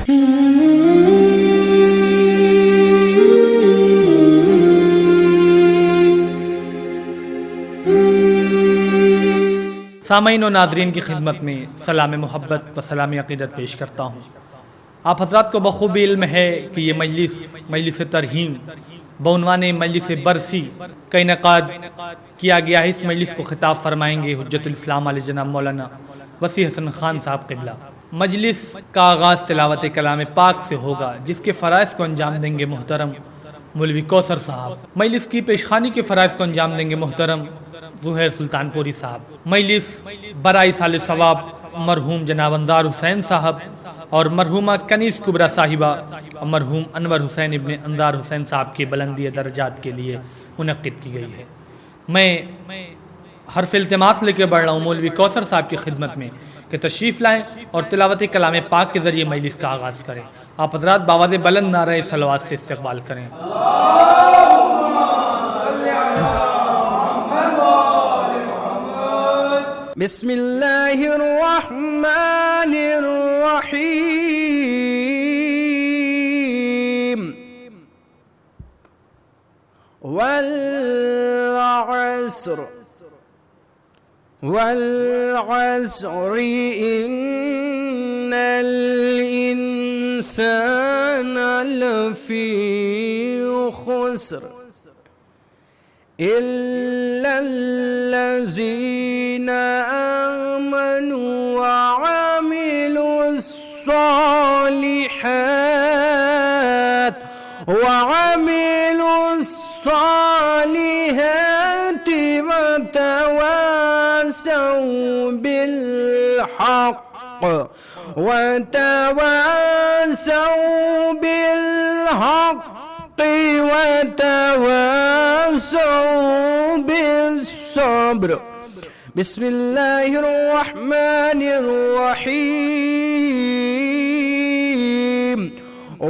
سامعین و ناظرین کی خدمت میں سلام محبت و سلام عقیدت پیش کرتا ہوں۔ آپ حضرات کو بخوبی علم ہے کہ یہ مجلس ترہیم بعنوان مجلس برسی کا انعقاد کیا گیا ہے۔ اس مجلس کو خطاب فرمائیں گے حجت الاسلام علیہ جناب مولانا وسیع حسن خان صاحب قبلہ۔ مجلس کا آغاز تلاوت کلام پاک سے ہوگا، جس کے فرائض کو انجام دیں گے محترم مولوی کوثر صاحب۔ مجلس کی پیشخوانی کے فرائض کو انجام دیں گے محترم زہیر سلطان پوری صاحب۔ مجلس برائے سال ثواب مرحوم جناب انظار حسین صاحب اور مرحومہ کنیز کبریٰ صاحبہ اور مرحوم انور حسین ابن انظار حسین صاحب کی بلندی درجات کے لیے منعقد کی گئی ہے۔ میں حرف التماس لے کے بڑھ رہا ہوں مولوی کوثر صاحب کی خدمت میں کہ تشریف لائیں اور تلاوت کلام پاک کے ذریعے مجلس کا آغاز کریں۔ آپ حضرات باواز بلند نعرہ صلوات سے استقبال کریں۔ بسم اللہ الرحمن الرحیم والعصر ان الانسان لفی خسر إلا الذين آمنوا وعملوا الصالحات وتواصوا بالحق وتواصوا بالصبر۔ بسم اللہ الرحمن الرحیم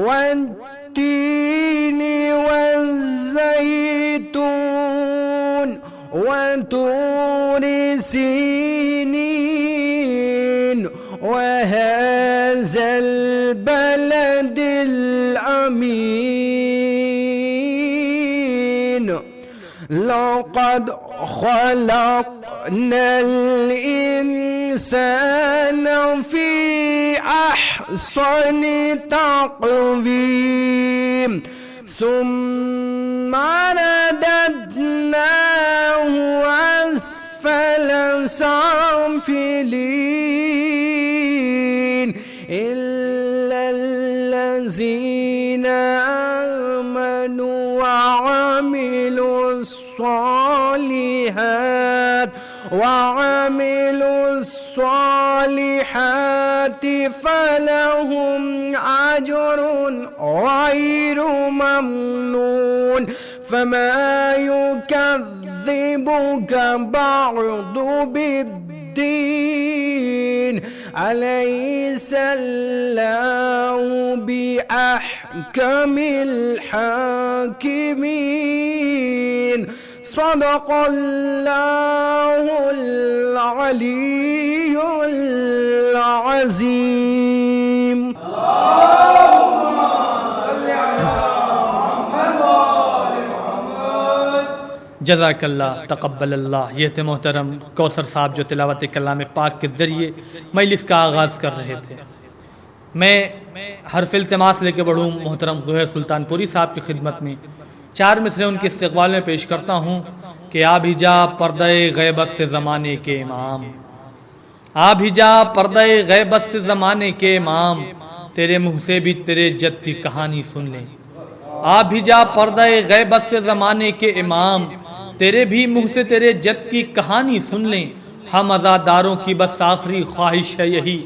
والتین والزیتون وطور سینین وهذا البلد الأمين لقد خلقنا الإنسان في أحسن تقويم ثم رددناه أسفل سافلين إلا الذين آمنوا وعملوا الصالحات فلهم أجر غير ممنون فما يكذبك بعد بالدين أليس الله بأحكم الحاكمين صدق الله العلي العظيم۔ جزاک اللہ تقبل اللہ۔ یہ تھے محترم کوثر صاحب جو تلاوت کلام پاک کے ذریعے مجلس کا آغاز کر رہے تھے۔ میں حرف التماس لے کے بڑھوں محترم زہیر سلطان پوری صاحب کی خدمت میں 4 مصرے ان کے استقبال میں پیش کرتا ہوں کہ آ بھی جا پردہ غیبت سے زمانے کے امام، آ بھی جا پردہ غیبت سے زمانے کے امام، تیرے منہ سے بھی تیرے جد کی کہانی سن لیں۔ آ بھی جا پردہ غیبت سے زمانے کے امام، تیرے بھی منہ سے تیرے جد کی کہانی سن لیں۔ ہم عزاداروں کی بس آخری خواہش ہے یہی،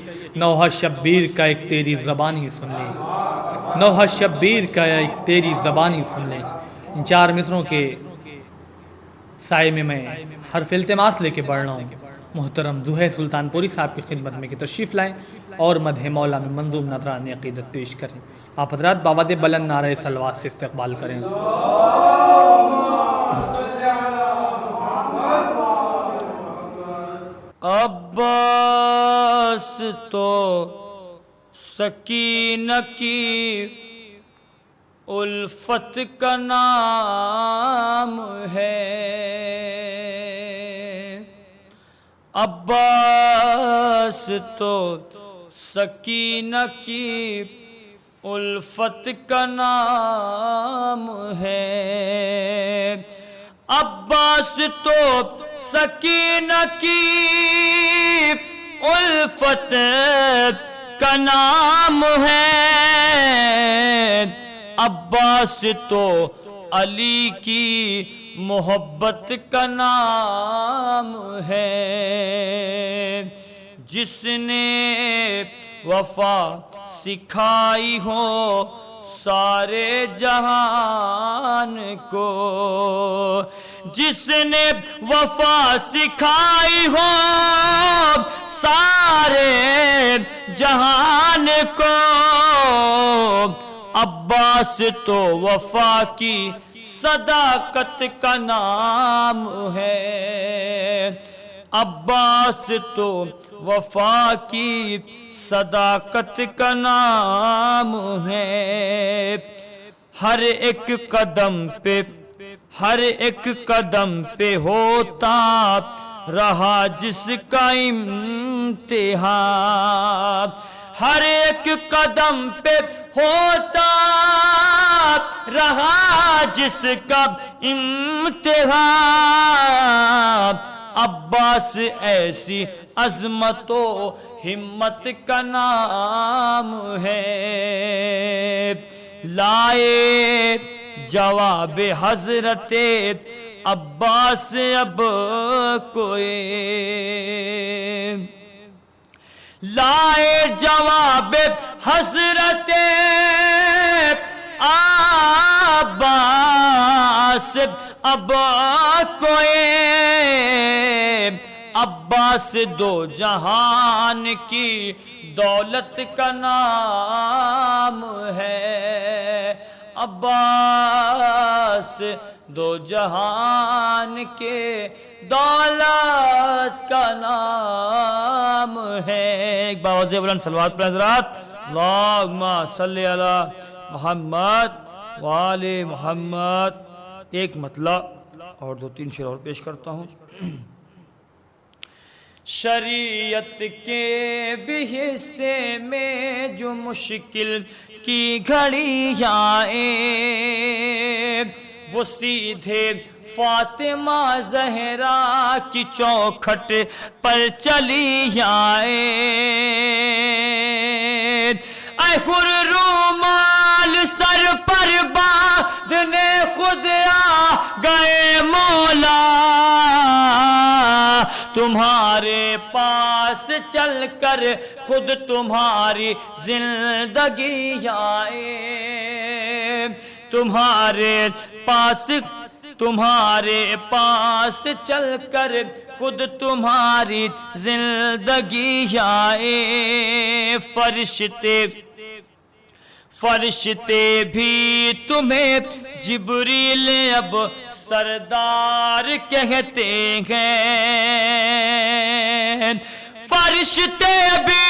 نوحہ شبیر کا ایک تیری زبانی سن لیں، نوحہ شبیر کا ایک تیری زبانی سن لیں۔ ان 4 مصروں کے سائے میں حرف التماس لے کے بڑھ رہا ہوں محترم زہیر سلطان پوری صاحب کی خدمت میں کہ تشریف لائیں اور مدح مولا میں منظوم نذران عقیدت پیش کریں۔ آپ حضرات باواز بلند نعرہ صلوات سے استقبال کریں۔ عباس تو سکینہ کی الفت کا نام ہے، عباس تو سکینہ کی الفت کا نام ہے، عباس تو سکینہ کی الفت کا نام ہے، عباس تو علی کی محبت کا نام ہے، جس نے وفا سکھائی ہو سارے جہان کو، جس نے وفا سکھائی ہو سارے جہان کو، عباس تو وفا کی صداقت کا نام ہے، عباس تو وفا کی صداقت کا نام ہے، ہر ایک قدم پہ ہوتا رہا جس کا امتحان، ہر ایک قدم پہ ہوتا رہا جس کا امتحان، عباس ایسی عظمت و ہمت کا نام ہے، لائے جواب حضرت عباس اب کوئی، لائے جواب حضرت عباس اب کوئی، عباس دو جہان کی دولت کا نام ہے، عباس دو جہان کے دولت کا نام ہے۔ ایک باوضع بلند صلوات پر حضرات، اللہم صلی علی محمد وآل محمد۔ ایک مطلع اور دو تین شعر اور پیش کرتا ہوں۔ شریعت کے بھی حصے میں جو مشکل کی گھڑی آئے، وہ سیدھے فاطمہ زہرا کی چوکھٹ پر چلی آئے، اے خور رومال سر پر باندھنے خود آ گئے مولا، تمہارے پاس چل کر خود تمہاری زندگی آئے، تمہارے پاس چل کر خود تمہاری زندگی آئے، فرشتے بھی تمہیں جبریل اب سردار کہتے ہیں، فرشتے بھی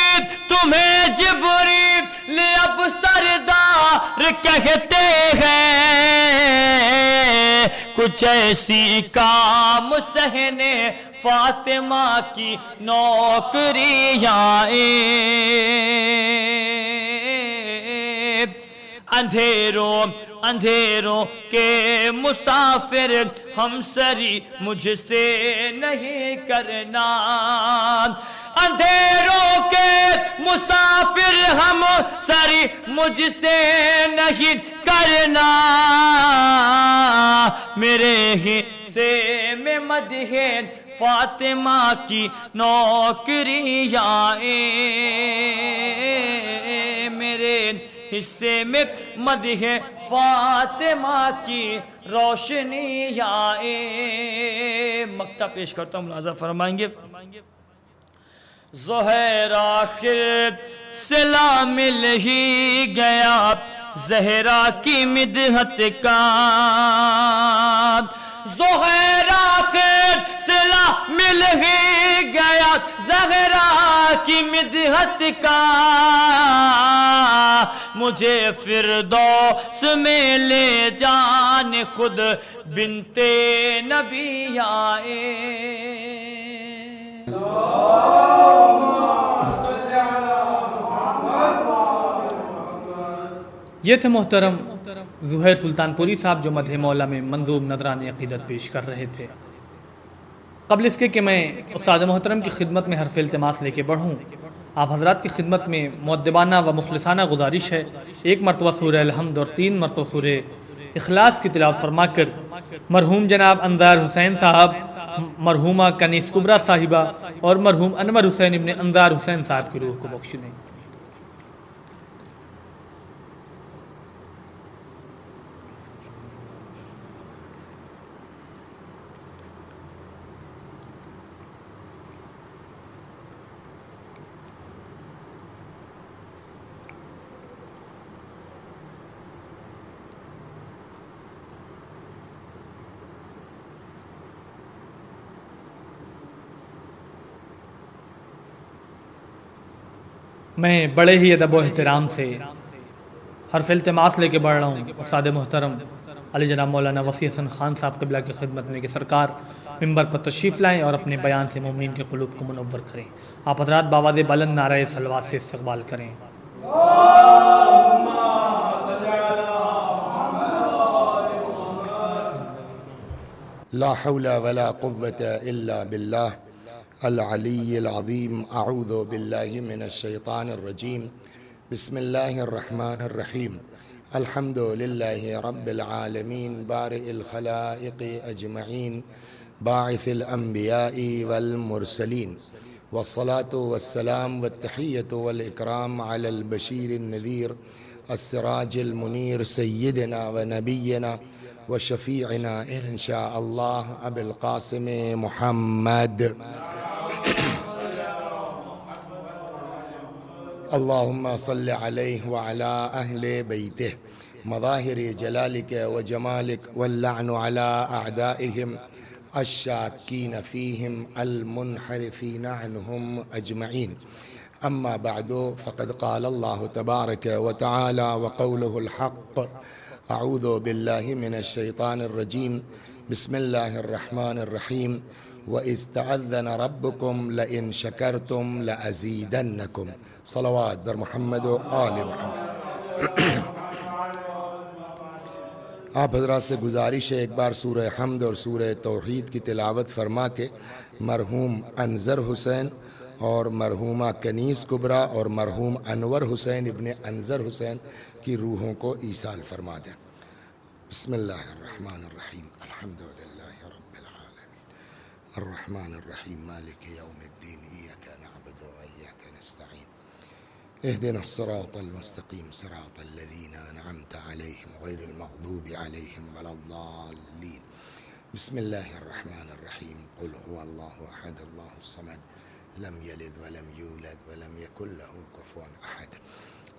تمہیں جبریل اب سردار کہتے ہیں، کچھ ایسی کام سہنے فاطمہ کی نوکری آئے، اندھیروں کے مسافر ہم سری مجھ سے نہیں کرنا، اندھیروں کے مسافر ہم سری مجھ سے نہیں کرنا، میرے حصے میں مدح فاطمہ کی نوکری آئے، میرے حصے میں مدح فاطمہ کی روشنی آئے۔ مقطع پیش کرتا ہوں، ملاحظہ فرمائیں گے۔ زہر آخر صلہ مل ہی گیا زہرا کی مدحت کا، زہر آخر صلہ مل ہی گیا زہرا کی مدحت کا مجھے فردوس میں لے جان خود بنتے نبی آئے. یہ تھے محترم زہیر سلطان پوری صاحب جو مدح مولا میں منظوم نذران عقیدت پیش کر رہے تھے. قبل اس کے کہ میں استاد محترم کی خدمت میں حرف التماس لے کے بڑھوں، آپ حضرات کی خدمت میں مؤدبانہ و مخلصانہ گزارش ہے، 1 مرتبہ سورہ الحمد اور 3 مرتبہ سورہ اخلاص کی تلاوت فرما کر مرحوم جناب انظار حسین صاحب، مرحومہ کنیز کبریٰ صاحبہ اور مرحوم انور حسین ابن انظار حسین صاحب کی روح کو بخش دیں. میں بڑے ہی ادب و احترام سے حرف التماس لے کے بڑھ رہا ہوں استاد محترم علی جناب مولانا وسیع حسن خان صاحب قبلہ کی خدمت میں کہ سرکار ممبر پر تشریف لائیں اور اپنے بیان سے مومنین کے قلوب کو منور کریں. آپ حضرات باواز بلند نعرہ صلوات سے استقبال کریں. لا حول ولا قوة إلا بالله العلي العظيم. أعوذ بالله من الشيطان الرجيم. بسم الله الرحمن الرحيم. الحمد لله رب العالمين بارئ الخلائق أجمعين باعث الأنبياء والمرسلين والصلاة والسلام والتحية والإكرام على البشير النذير السراج المنير سيدنا ونبينا وشفيعنا إن شاء الله أبي القاسم محمد. اللهم صل عليه وعلى أهل بيته مظاهر جلالك وجمالك واللعن على أعدائهم الشاكين فيهم المنحرفين عنهم أجمعين. أما بعد فقد قال الله تبارك وتعالى وقوله الحق. أعوذ بالله من الشيطان الرجيم. بسم الله الرحمن الرحيم. وإذ تأذن ربكم لئن شكرتم لأزيدنكم. صلوات در محمد و آل محمد. آپ حضرات سے گزارش ہے ایک بار سورہ حمد اور سورہ توحید کی تلاوت فرما کے مرحوم انظر حسین اور مرحومہ کنیز کبریٰ اور مرحوم انور حسین ابن انظر حسین کی روحوں کو ایصال فرما دیں. بسم اللہ الرحمن الرحیم. الحمد للہ رب العالمین الرحمن الرحیم مالک یوم الدین ایاک نعبد و ایاک نستعین اهدنا الصراط المستقيم صراط الذين أنعمت عليهم غير المغضوب عليهم ولا الضالين. بسم الله الرحمن الرحيم. قل هو الله أحد الله الصمد لم يلد ولم يولد ولم يكن له كفوا أحد.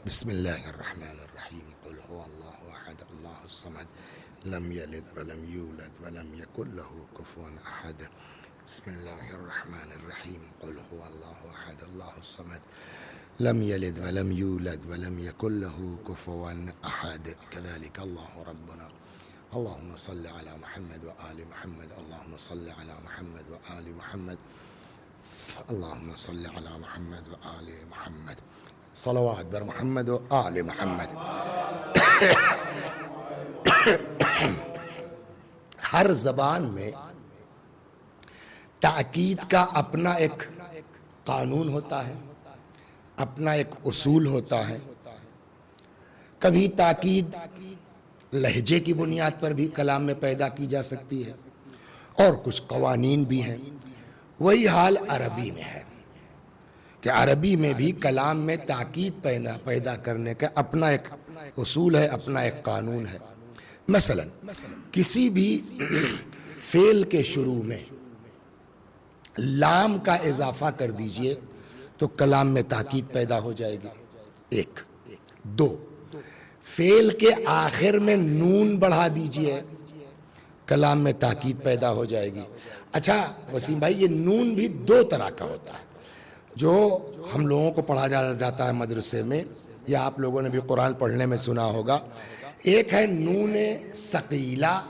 بسم الله الرحمن الرحيم. قل هو الله أحد الله الصمد لم يلد ولم يولد ولم يكن له كفوا أحد. بسم الله الرحمن الرحيم. قل هو الله أحد الله الصمد لم يلد ولم يولد ولم يكن له كفوا أحد. كذلك الله ربنا. اللهم صل على محمد وآل محمد. اللهم صل على محمد وآل محمد. اللهم صل على محمد وآل محمد. صلوات در محمد وآل محمد. ہر زبان میں تاکید کا اپنا ایک قانون ہوتا ہے، اپنا ایک اصول ہوتا ہے. کبھی تاکید لہجے کی بنیاد پر بھی کلام میں پیدا کی جا سکتی ہے اور کچھ قوانین بھی ہیں. وہی حال عربی میں ہے کہ عربی میں بھی کلام میں تاکید پیدا کرنے کا اپنا ایک اصول ہے، اپنا ایک قانون ہے. مثلا کسی بھی فعل کے شروع میں لام کا اضافہ کر دیجئے تو کلام میں تاکید پیدا ہو جائے گی. 1 2 فعل کے آخر میں نون بڑھا دیجئے کلام میں تاکید پیدا ہو جائے گی. اچھا وسیم بھائی، یہ نون بھی دو طرح کا ہوتا ہے جو ہم لوگوں کو پڑھا جاتا ہے مدرسے میں، یا آپ لوگوں نے بھی قرآن پڑھنے میں سنا ہوگا. ایک ہے نون ثقیلہ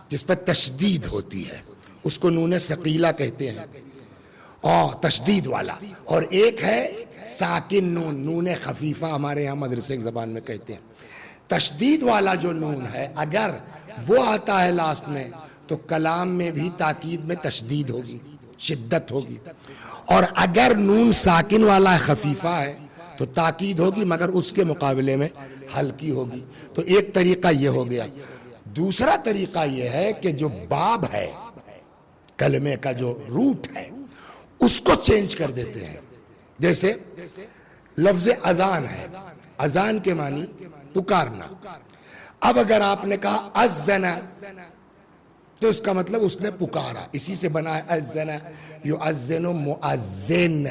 جس پر تشدید ہوتی ہے، اس کو نون ثقیلہ کہتے ہیں، اور تشدید والا. اور ایک ہے ساکن نون، نون خفیفہ ہمارے یہاں مدرسے کی زبان میں کہتے ہیں. تشدید والا جو نون ہے اگر وہ آتا ہے لاسٹ میں تو کلام میں بھی تاکید میں تشدید ہوگی، شدت ہوگی. اور اگر نون ساکن والا خفیفہ ہے تو تاکید ہوگی مگر اس کے مقابلے میں ہلکی ہوگی. تو ایک طریقہ یہ ہو گیا. دوسرا طریقہ یہ ہے کہ جو باب ہے کلمے کا، جو روٹ ہے، اس کو چینج کر دیتے ہیں. جیسے لفظ اذان ہے، اذان کے معنی پکارنا. اب اگر آپ نے کہا اذن تو اس کا مطلب اس نے پکارا، اسی سے بنا ہے اذن یؤذن مؤذن.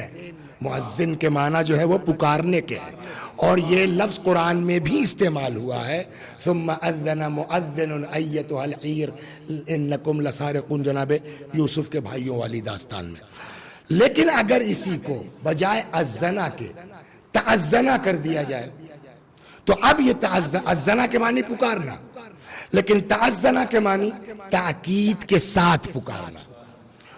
مؤذن کے معنی جو ہے وہ پکارنے کے ہیں، اور یہ لفظ قرآن میں بھی استعمال ہوا ہے. ثم اذن مؤذن ایتها العیر انکم لسارقون، جناب یوسف کے بھائیوں والی داستان میں. لیکن اگر اسی کو بجائے اذنا کے تعزنا کر دیا جائے تو اب یہ اذنا کے معنی پکارنا، لیکن تعزنا کے معنی تاکید کے ساتھ پکارنا.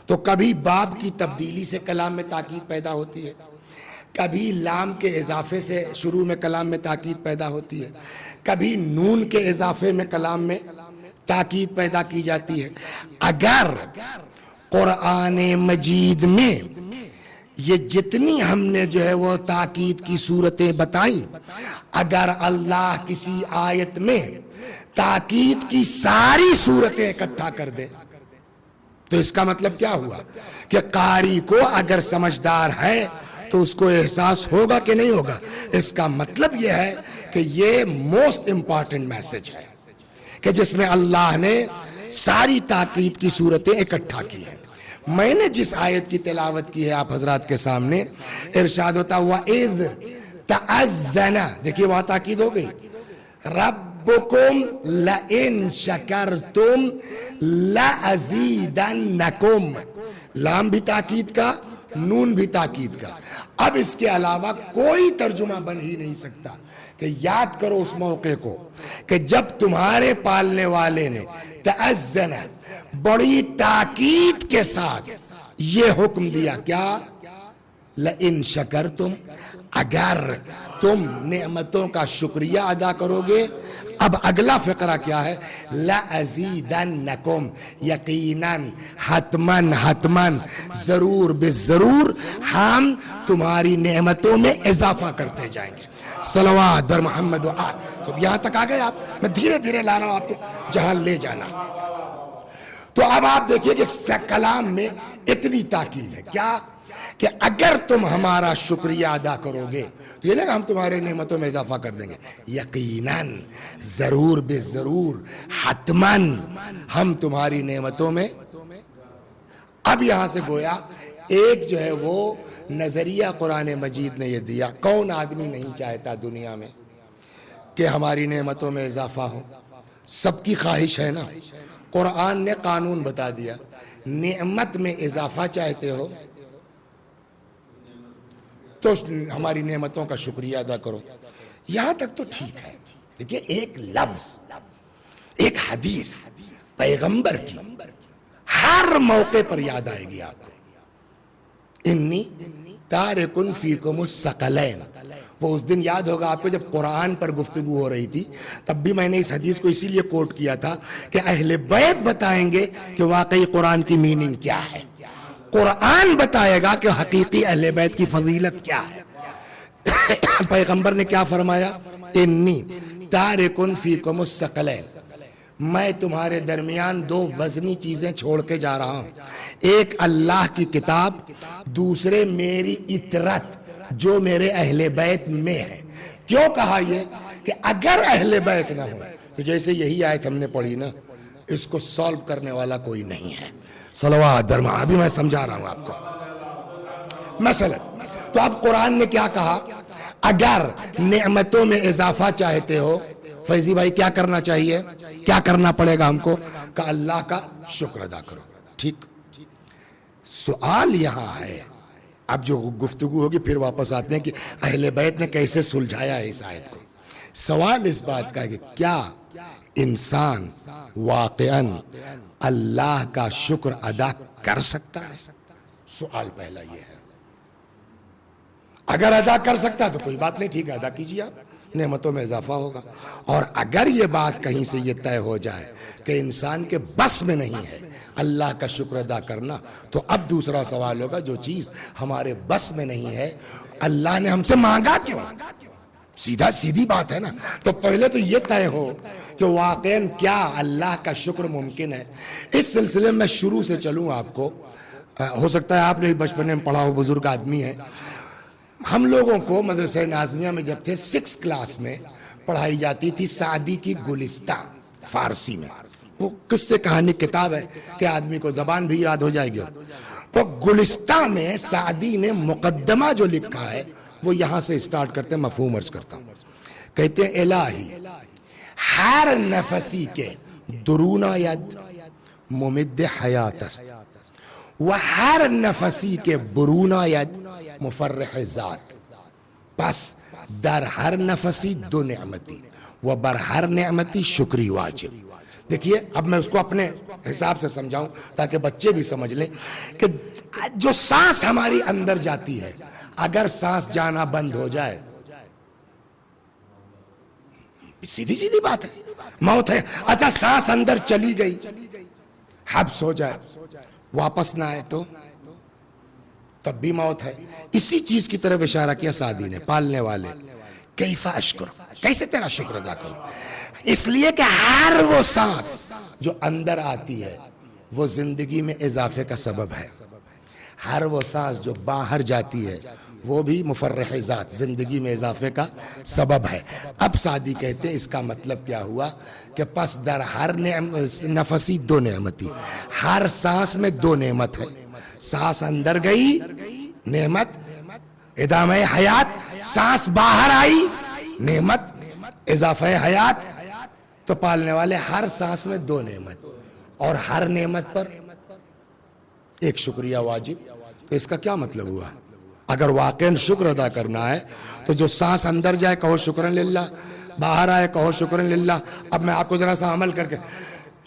تو کبھی باب کی تبدیلی سے کلام میں تاکید پیدا ہوتی ہے، کبھی لام کے اضافے سے شروع میں کلام میں تاکید پیدا ہوتی ہے، کبھی نون کے اضافے میں کلام میں تاکید پیدا کی جاتی ہے. اگر قرآن مجید میں یہ جتنی ہم نے جو ہے وہ تاکید کی صورتیں بتائیں، اگر اللہ کسی آیت میں تاکید کی ساری صورتیں اکٹھا کر دے تو اس کا مطلب کیا ہوا کہ قاری کو اگر سمجھدار ہے تو اس کو احساس ہوگا کہ نہیں ہوگا. اس کا مطلب یہ ہے کہ یہ موسٹ امپارٹنٹ میسج ہے کہ جس میں اللہ نے ساری تاکید کی صورتیں اکٹھا کی ہیں. میں نے جس آیت کی تلاوت کی ہے آپ حضرات کے سامنے، ارشاد ہوتا وَإِذْ تَعَزَّنَ، دیکھیے وہاں تاکید ہو گئی، رَبُّكُمْ لَإِن شَكَرْتُمْ لَأَزِيدَنَّكُمْ. لام بھی تاکید کا، نون بھی تاکید کا. اب اس کے علاوہ کوئی ترجمہ بن ہی نہیں سکتا کہ یاد کرو اس موقع کو کہ جب تمہارے پالنے والے نے تأذن، بڑی تاکید کے ساتھ یہ حکم دیا، کیا؟ لئن شکرتم، اگر تم نعمتوں کا شکریہ ادا کرو گے. اب اگلا فقرہ کیا ہے؟ لَأَزِيدَنَّكُمْ، یقیناً، حتماً حتماً، ضرور بالضرور ہم تمہاری نعمتوں میں اضافہ کرتے جائیں گے. صلوات بر محمد و آل. تو یہاں تک آ گئے آپ، میں دھیرے دھیرے لا رہا ہوں آپ کو جہاں لے جانا. تو اب آپ دیکھیے کہ کلام میں اتنی تاکید ہے کیا کہ اگر تم ہمارا شکریہ ادا کرو گے تو یہ لگا ہم تمہارے نعمتوں میں اضافہ کر دیں گے. یقیناً، ضرور بالضرور، حتماً ہم تمہاری نعمتوں میں. اب یہاں سے گویا ایک جو ہے وہ نظریہ قرآن مجید نے یہ دیا. کون آدمی نہیں چاہتا دنیا میں کہ ہماری نعمتوں میں اضافہ ہو؟ سب کی خواہش ہے نا. قرآن نے قانون بتا دیا، نعمت میں اضافہ چاہتے ہو تو ہماری نعمتوں کا شکریہ ادا کرو. یہاں تک تو ٹھیک ہے. دیکھیے ایک لفظ، ایک حدیث پیغمبر کی ہر موقع پر یاد آئے گی آپ کو، انی تارکن فیکم الثقلین. وہ اس دن یاد ہوگا آپ کو جب قرآن پر گفتگو ہو رہی تھی، تب بھی میں نے اس حدیث کو اسی لیے کوٹ کیا تھا کہ اہل بیت بتائیں گے کہ واقعی قرآن کی میننگ کیا ہے. قرآن بتائے گا کہ حقیقی اہل بیت کی فضیلت کیا ہے. پیغمبر نے کیا فرمایا؟ انی تارکن فیکم الثقلین، میں تمہارے درمیان دو وزنی چیزیں چھوڑ کے جا رہا ہوں. ایک اللہ کی کتاب، دوسرے میری اطرت جو میرے اہل بیت میں ہے. کیوں کہا یہ؟ کہ اگر اہل بیت نہ ہو تو جیسے یہی آیت ہم نے پڑھی نا، اس کو سالو کرنے والا کوئی نہیں ہے. صلوات درما. ابھی میں سمجھا رہا ہوں آپ کو مثلا. تو اب قرآن نے کیا کہا؟ اگر نعمتوں میں اضافہ چاہتے ہو، فیضی بھائی کیا کرنا چاہیے؟ کیا کرنا پڑے گا ہم کو؟ کہ اللہ کا شکر ادا کرو. ٹھیک, سوال یہاں ہے, اب جو گفتگو ہوگی پھر واپس آتے ہیں کہ اہل بیت نے کیسے سلجھایا ہے اس آیت کو. سوال اس بات کا ہے کہ کیا انسان واقعاً اللہ کا شکر ادا کر سکتا ہے؟ سوال پہلا یہ ہے. اگر ادا کر سکتا تو کوئی بات نہیں, ٹھیک ہے, ادا کیجیے, آپ نعمتوں میں اضافہ ہوگا. اور اگر یہ بات کہیں سے یہ طے ہو جائے کہ انسان کے بس میں نہیں ہے اللہ کا شکر ادا کرنا, تو اب دوسرا سوال ہوگا جو چیز ہمارے بس میں نہیں ہے اللہ نے ہم سے مانگا کیوں؟ سیدھی بات ہے نا. تو پہلے تو یہ طے ہو کہ واقعاً کیا اللہ کا شکر ممکن ہے. اس سلسلے میں شروع سے چلوں آپ کو, ہو سکتا ہے آپ نے بھی بچپن میں پڑھا ہو, بزرگ آدمی ہے. ہم لوگوں کو مدرسہ ناظمیہ میں جب تھے 6 کلاس میں پڑھائی جاتی تھی سعدی کی گلستہ فارسی میں. وہ قصے کہانی کتاب ہے کہ آدمی کو زبان بھی یاد ہو جائے گی. تو گلستہ میں سعدی نے مقدمہ جو لکھا ہے وہ یہاں سے اسٹارٹ کرتے ہیں, مفہوم عرض کرتا ہوں. کہتے ہیں الہی ہر نفسی کے درونا ید ممد حیات است و ہر نفسی کے برونا ید مفرح ذات. پس در ہر نفسی 2 نعمتی و بر ہر نعمتی شکری واجب. دیکھیے اب میں اس کو اپنے حساب سے سمجھاؤں تاکہ بچے بھی سمجھ لیں کہ جو سانس ہماری اندر جاتی ہے, اگر سانس جانا بند ہو جائے, سیدھی بات ہے, موت ہے. اچھا سانس اندر چلی گئی, حبس ہو جائے, واپس نہ آئے تو تب بھی موت ہے. اسی چیز کی طرف اشارہ کیا سعدی نے, پالنے والے کیف اشکر, کیسے تیرا شکر ادا کروں. اس لیے کہ ہر وہ سانس جو اندر آتی ہے وہ زندگی میں اضافے کا سبب ہے. ہر وہ سانس جو باہر جاتی ہے وہ بھی مفرح ذات, زندگی میں اضافے کا سبب ہے. اب سعدی کہتے ہیں اس کا مطلب کیا ہوا کہ پس در ہر نفسی 2 نعمتی, ہر سانس میں 2 نعمت ہے. سانس اندر گئی نعمت ادامہ حیات, سانس باہر آئی نعمت اضافہ حیات. تو پالنے والے ہر سانس میں 2 نعمت, اور ہر نعمت پر ایک شکریہ واجب. تو اس کا کیا مطلب ہوا؟ اگر واقعاً شکر ادا کرنا ہے تو جو سانس اندر جائے کہو شکرن للہ, باہر آئے کہو شکرن للہ. اب میں آپ کو ذرا سا عمل کر کے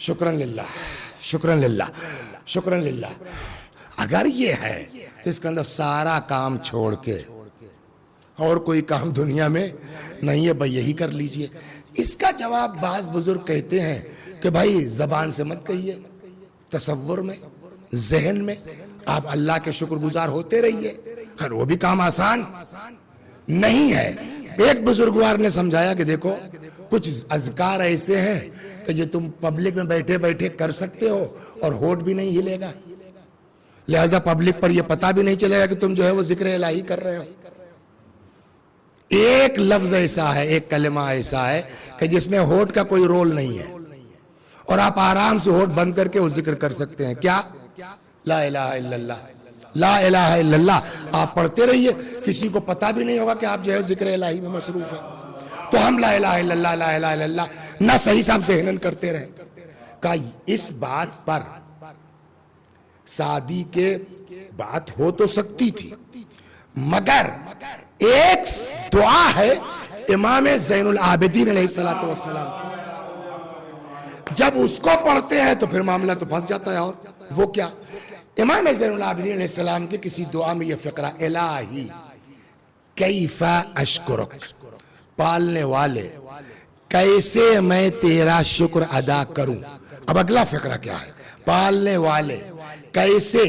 شکرن للہ شکرن للہ شکرن للہ, اگر یہ ہے تو اس کے اندر سارا کام چھوڑ کے اور کوئی کام دنیا میں نہیں ہے, بھائی یہی کر لیجئے. اس کا جواب بعض بزرگ کہتے ہیں کہ بھائی زبان سے مت کہیے, تصور میں, ذہن میں آپ اللہ کے شکر گزار ہوتے رہیے. خیر وہ بھی کام آسان نہیں ہے. ایک بزرگوار نے سمجھایا کہ دیکھو کچھ اذکار ایسے ہیں کہ جو تم پبلک میں بیٹھے بیٹھے کر سکتے ہو اور ہونٹ بھی نہیں ہلے گا, لہذا پبلک پر یہ پتہ بھی نہیں چلے گا کہ تم جو ہے وہ ذکر الہی کر رہے ہو. ایک لفظ ایسا ہے, ایک کلمہ ایسا ہے کہ جس میں ہونٹ کا کوئی رول نہیں ہے اور آپ آرام سے ہونٹ بند کر کے وہ ذکر کر سکتے ہیں. کیا؟ لا الہ الا اللہ, لا الہ الا اللہ. آپ پڑھتے رہیے, کسی کو پتہ بھی نہیں ہوگا کہ آپ جو ہے ذکر الہی میں مصروف ہیں. تو ہم لا الہ الا اللہ لا الہ الا اللہ نہ صحیح صاحب ذہنن کرتے رہے. کہ اس بات پر سعدی کے بات ہو تو سکتی تھی, مگر ایک دعا ہے امام زین العابدین علیہ السلام کی, جب اس کو پڑھتے ہیں تو پھر معاملہ تو پھنس جاتا ہے. اور وہ کیا؟ امام زین العابدین علیہ السلام کی کسی دعا میں یہ فقرہ, الہی کیف اشکرک, پالنے والے کیسے میں تیرا شکر ادا کروں. اب اگلا فقرہ کیا ہے؟ پالنے والے کیسے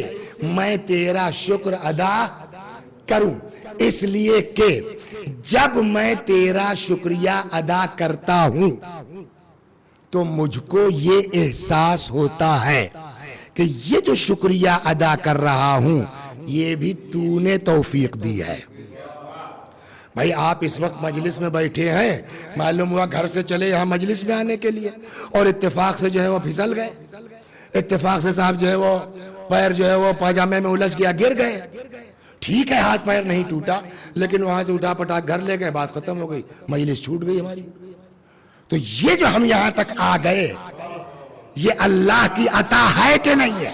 میں تیرا شکر ادا کروں. اس لیے کہ جب میں تیرا شکریہ ادا کرتا ہوں تو مجھ کو یہ احساس ہوتا ہے کہ یہ جو شکریہ ادا کر رہا ہوں یہ بھی تو نے توفیق دی ہے. بھائی آپ اس وقت مجلس میں بیٹھے ہیں, معلوم ہوا گھر سے چلے یہاں مجلس میں آنے کے لیے اور اتفاق سے جو ہے وہ پھسل گئے, اتفاق سے صاحب جو ہے وہ پیر جو ہے وہ پاجامے میں الجھ گیا, گر گئے. ٹھیک ہے ہاتھ پیر نہیں ٹوٹا, لیکن وہاں سے اٹھا پٹا گھر لے گئے, بات ختم ہو گئی, مجلس چھوٹ گئی ہماری. تو یہ جو ہم یہاں تک آ گئے یہ اللہ کی عطا ہے کہ نہیں ہے؟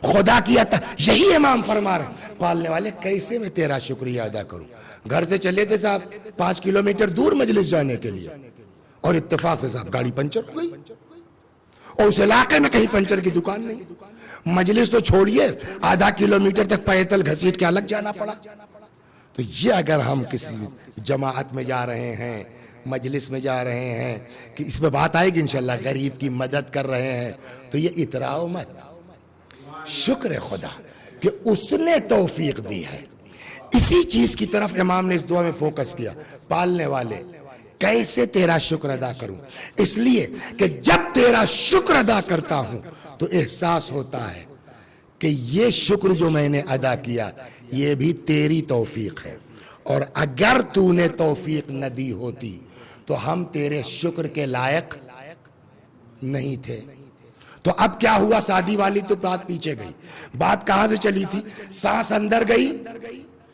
خدا کی عطا. یہی امام فرما رہے ہیں پالنے والے کیسے میں تیرا شکریہ ادا کروں. گھر سے چلے تھے صاحب 5 کلومیٹر دور مجلس جانے کے لیے, اور اتفاق سے صاحب گاڑی پنچر ہو گئی, اور اس علاقے میں کہیں پنچر کی دکان نہیں. مجلس تو چھوڑیے, آدھا کلومیٹر تک پیدل گھسیٹ کے الگ جانا پڑا. تو یہ اگر ہم کسی جماعت میں جا رہے ہیں, مجلس میں جا رہے ہیں, کہ اس میں بات آئے گی انشاءاللہ, غریب کی مدد کر رہے ہیں, تو یہ اتراؤ مت, شکر خدا کہ اس نے توفیق دی ہے. اسی چیز کی طرف امام نے اس دعا میں فوکس کیا, پالنے والے کیسے تیرا شکر ادا کروں. اس لیے کہ جب تیرا شکر ادا کرتا ہوں تو احساس ہوتا ہے کہ یہ شکر جو میں نے ادا کیا یہ بھی تیری توفیق ہے, اور اگر تو نے توفیق نہ دی ہوتی تو ہم تیرے شکر کے لائق نہیں تھے. تو اب کیا ہوا, شادی والی تو بات پیچھے گئی. بات کہاں سے چلی تھی؟ سانس اندر گئی,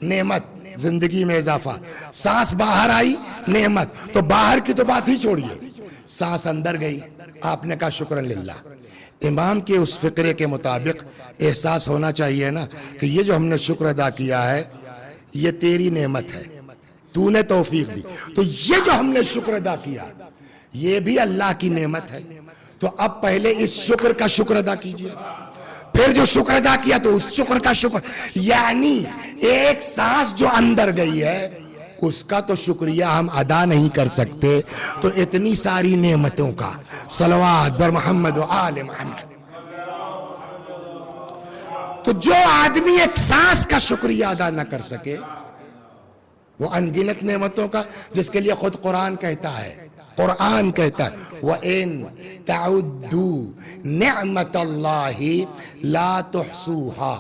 نعمت, زندگی میں اضافہ. سانس باہر آئی, نعمت. تو باہر کی تو بات ہی چھوڑیے, سانس اندر گئی, آپ نے کہا شکرن للہ. امام کے اس فقرے کے مطابق احساس ہونا چاہیے نا کہ یہ جو ہم نے شکر ادا کیا ہے یہ تیری نعمت ہے, تو نے توفیق دی. تو یہ جو ہم نے شکر ادا کیا یہ بھی اللہ کی نعمت ہے. تو اب پہلے اس شکر کا شکر ادا کیجئے, پھر جو شکر ادا کیا تو اس شکر کا شکر. یعنی ایک سانس جو اندر گئی ہے اس کا تو شکریہ ہم ادا نہیں کر سکتے, تو اتنی ساری نعمتوں کا صلوات بر محمد و آل محمد. تو جو آدمی ایک سانس کا شکریہ ادا نہ کر سکے وہ انگنت نعمتوں کا, جس کے لیے خود قرآن کہتا ہے, قرآن کہتا ہے وَإِن تَعُدُّوا نِعْمَةَ اللَّهِ لَا تُحْصُوهَا.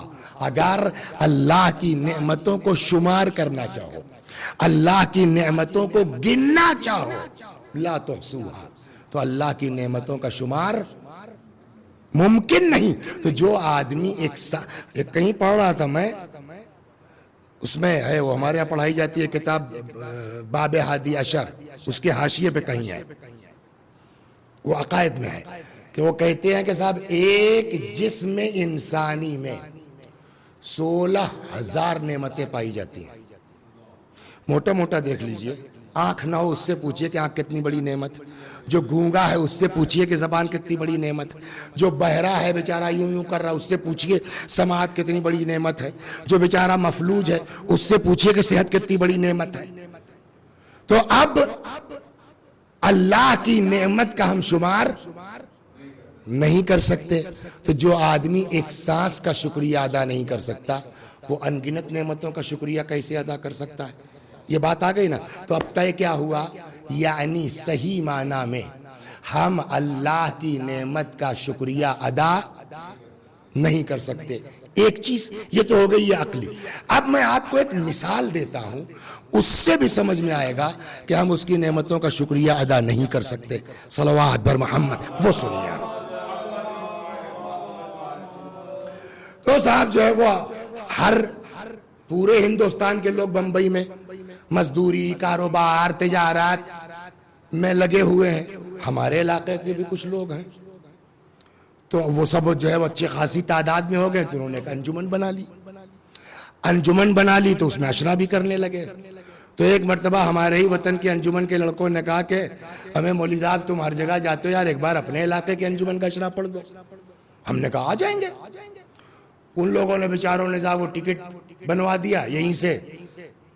اگر اللہ کی نعمتوں کو شمار کرنا چاہو, اللہ کی نعمتوں کو گننا چاہو, لا تحصوها, تو اللہ کی نعمتوں کا شمار ممکن نہیں. تو جو آدمی ایک کہیں پڑھ رہا تھا میں, اس میں ہے, وہ ہمارے یہاں پڑھائی جاتی ہے کتاب باب ہادی عشر, اس کے حاشیے پہ کہیں ہے, وہ عقائد میں ہے, کہ وہ کہتے ہیں کہ صاحب ایک جسم انسانی میں 16,000 نعمتیں پائی جاتی ہیں. موٹا موٹا دیکھ لیجئے, آنکھ نہ ہو اس سے پوچھئے کہ آنکھ کتنی بڑی نعمت, جو گونگا ہے اس سے پوچھئے کہ زبان کتنی بڑی نعمت, جو بہرا ہے بیچارہ یوں یوں کر رہا اس سے پوچھئے سماعت کتنی بڑی نعمت ہے, جو بیچارہ مفلوج ہے اس سے پوچھئے کہ صحت کتنی بڑی نعمت ہے. تو اب اللہ کی نعمت کا ہم شمار نہیں کر سکتے, تو جو آدمی ایک سانس کا شکریہ ادا نہیں کر سکتا وہ انگنت نعمتوں کا شکریہ کیسے ادا کر سکتا ہے؟ یہ بات آ گئی نا. تو اب طے کیا ہوا, یعنی صحیح معنی میں ہم اللہ کی نعمت کا شکریہ ادا نہیں کر سکتے. ایک چیز یہ تو ہو گئی یہ عقلی. اب میں آپ کو ایک مثال دیتا ہوں, اس سے بھی سمجھ میں آئے گا کہ ہم اس کی نعمتوں کا شکریہ ادا نہیں کر سکتے. صلوات بر محمد. وہ سنیے تو صاحب جو ہے وہ ہر پورے ہندوستان کے لوگ بمبئی میں مزدوری, کاروبار, تجارت میں لگے ہوئے ہیں. ہمارے علاقے کے بھی کچھ لوگ ہیں, تو وہ سب جو ہے وہ اچھی خاصی تعداد میں ہو گئے, تو انہوں نے ایک انجمن بنا لی. انجمن بنا لی تو اس میں اشرا بھی کرنے لگے. تو ایک مرتبہ ہمارے ہی وطن کے انجمن کے لڑکوں نے کہا کہ ہمیں مولوی صاحب تم ہر جگہ جاتے ہو یار, ایک بار اپنے علاقے کے انجمن کا اشرا پڑھ دو. ہم نے کہا آ جائیں گے. ان لوگوں نے بیچاروں نے صاحب وہ ٹکٹ بنوا دیا یہیں سے,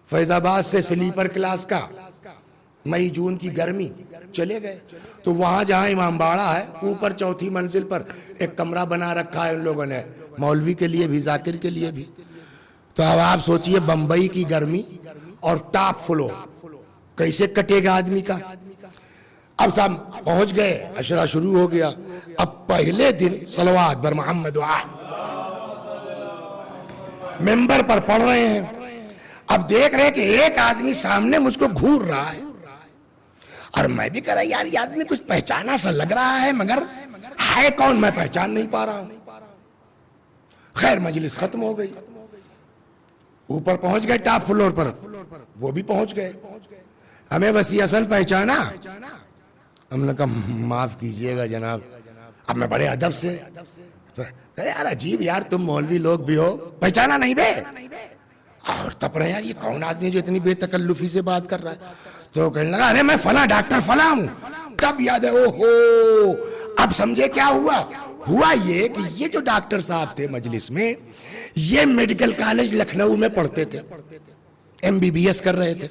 فیض آباد سے, سلیپر کلاس کا, مئی جون کی گرمی, چلے گئے. تو وہاں جہاں امام باڑہ ہے اوپر 4تھی منزل پر ایک کمرہ بنا رکھا ہے ان لوگوں نے, مولوی کے لیے بھی, ذاکر کے لیے بھی. تو اب آپ سوچئے بمبئی کی گرمی اور ٹاپ فلور, کیسے کٹے گا آدمی کا. اب صاحب پہنچ گئے, اشرا شروع ہو گیا. اب پہلے دن صلوات بر محمد ممبر پر پڑھ رہے ہیں. اب دیکھ رہے کہ ایک آدمی سامنے مجھ کو گھور رہا ہے, اور میں بھی کہہ رہا یار یہ آدمی کچھ پہچانا سا لگ رہا ہے, مگر ہے کون میں پہچان نہیں پا رہا ہوں. خیر مجلس ختم ہو گئی, اوپر پہنچ گئے ٹاپ فلور پر, وہ بھی پہنچ گئے. ہمیں وسیع حسن پہچانا. ہم نے کہا معاف کیجئے گا جناب, اب میں بڑے ادب سے یار عجیب یار تم مولوی لوگ بھی ہو, پہچانا نہیں بے, اور تب رہے یار یہ کون آدمی جو اتنی بے تکلفی سے بات کر رہا ہے. تو کہنے لگا ارے میں فلاں ڈاکٹر فلاں ہوں. تب یاد ہے او ہو اب سمجھے کیا ہوا. ہوا یہ کہ یہ جو ڈاکٹر صاحب تھے مجلس میں, یہ میڈیکل کالج لکھنؤ میں پڑھتے تھے, MBBS کر رہے تھے,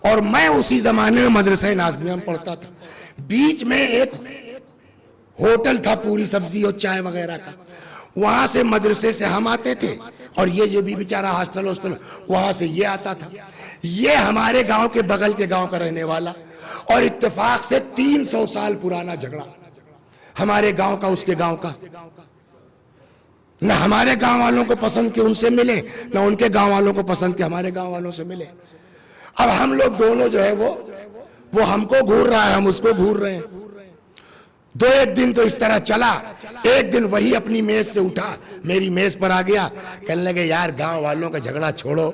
اور میں اسی زمانے میں مدرسہ نازمیہ میں پڑھتا تھا. بیچ میں ایک ہوٹل تھا پوری سبزی اور چائے وغیرہ کا, وہاں سے مدرسے سے ہم آتے تھے, اور یہ جو بھی بیچارہ ہاسٹل وہاں سے یہ آتا تھا. یہ ہمارے گاؤں کے بغل کے گاؤں کا رہنے والا, اور اتفاق سے 300 سال پرانا جھگڑا ہمارے گاؤں کا اس کے گاؤں کا. نہ ہمارے گاؤں والوں کو پسند کہ ان سے ملے, نہ ان کے گاؤں والوں کو پسند کہ ہمارے گاؤں والوں سے ملے. اب ہم لوگ دونوں جو ہے وہ ہم کو گھور رہا ہے, ہم اس کو گھور رہے ہیں. ایک دن تو اس طرح چلا. ایک دن وہی اپنی میز سے اٹھا, میری میز پر آ گیا, کہنے لگے یار گاؤں والوں کا جھگڑا چھوڑو,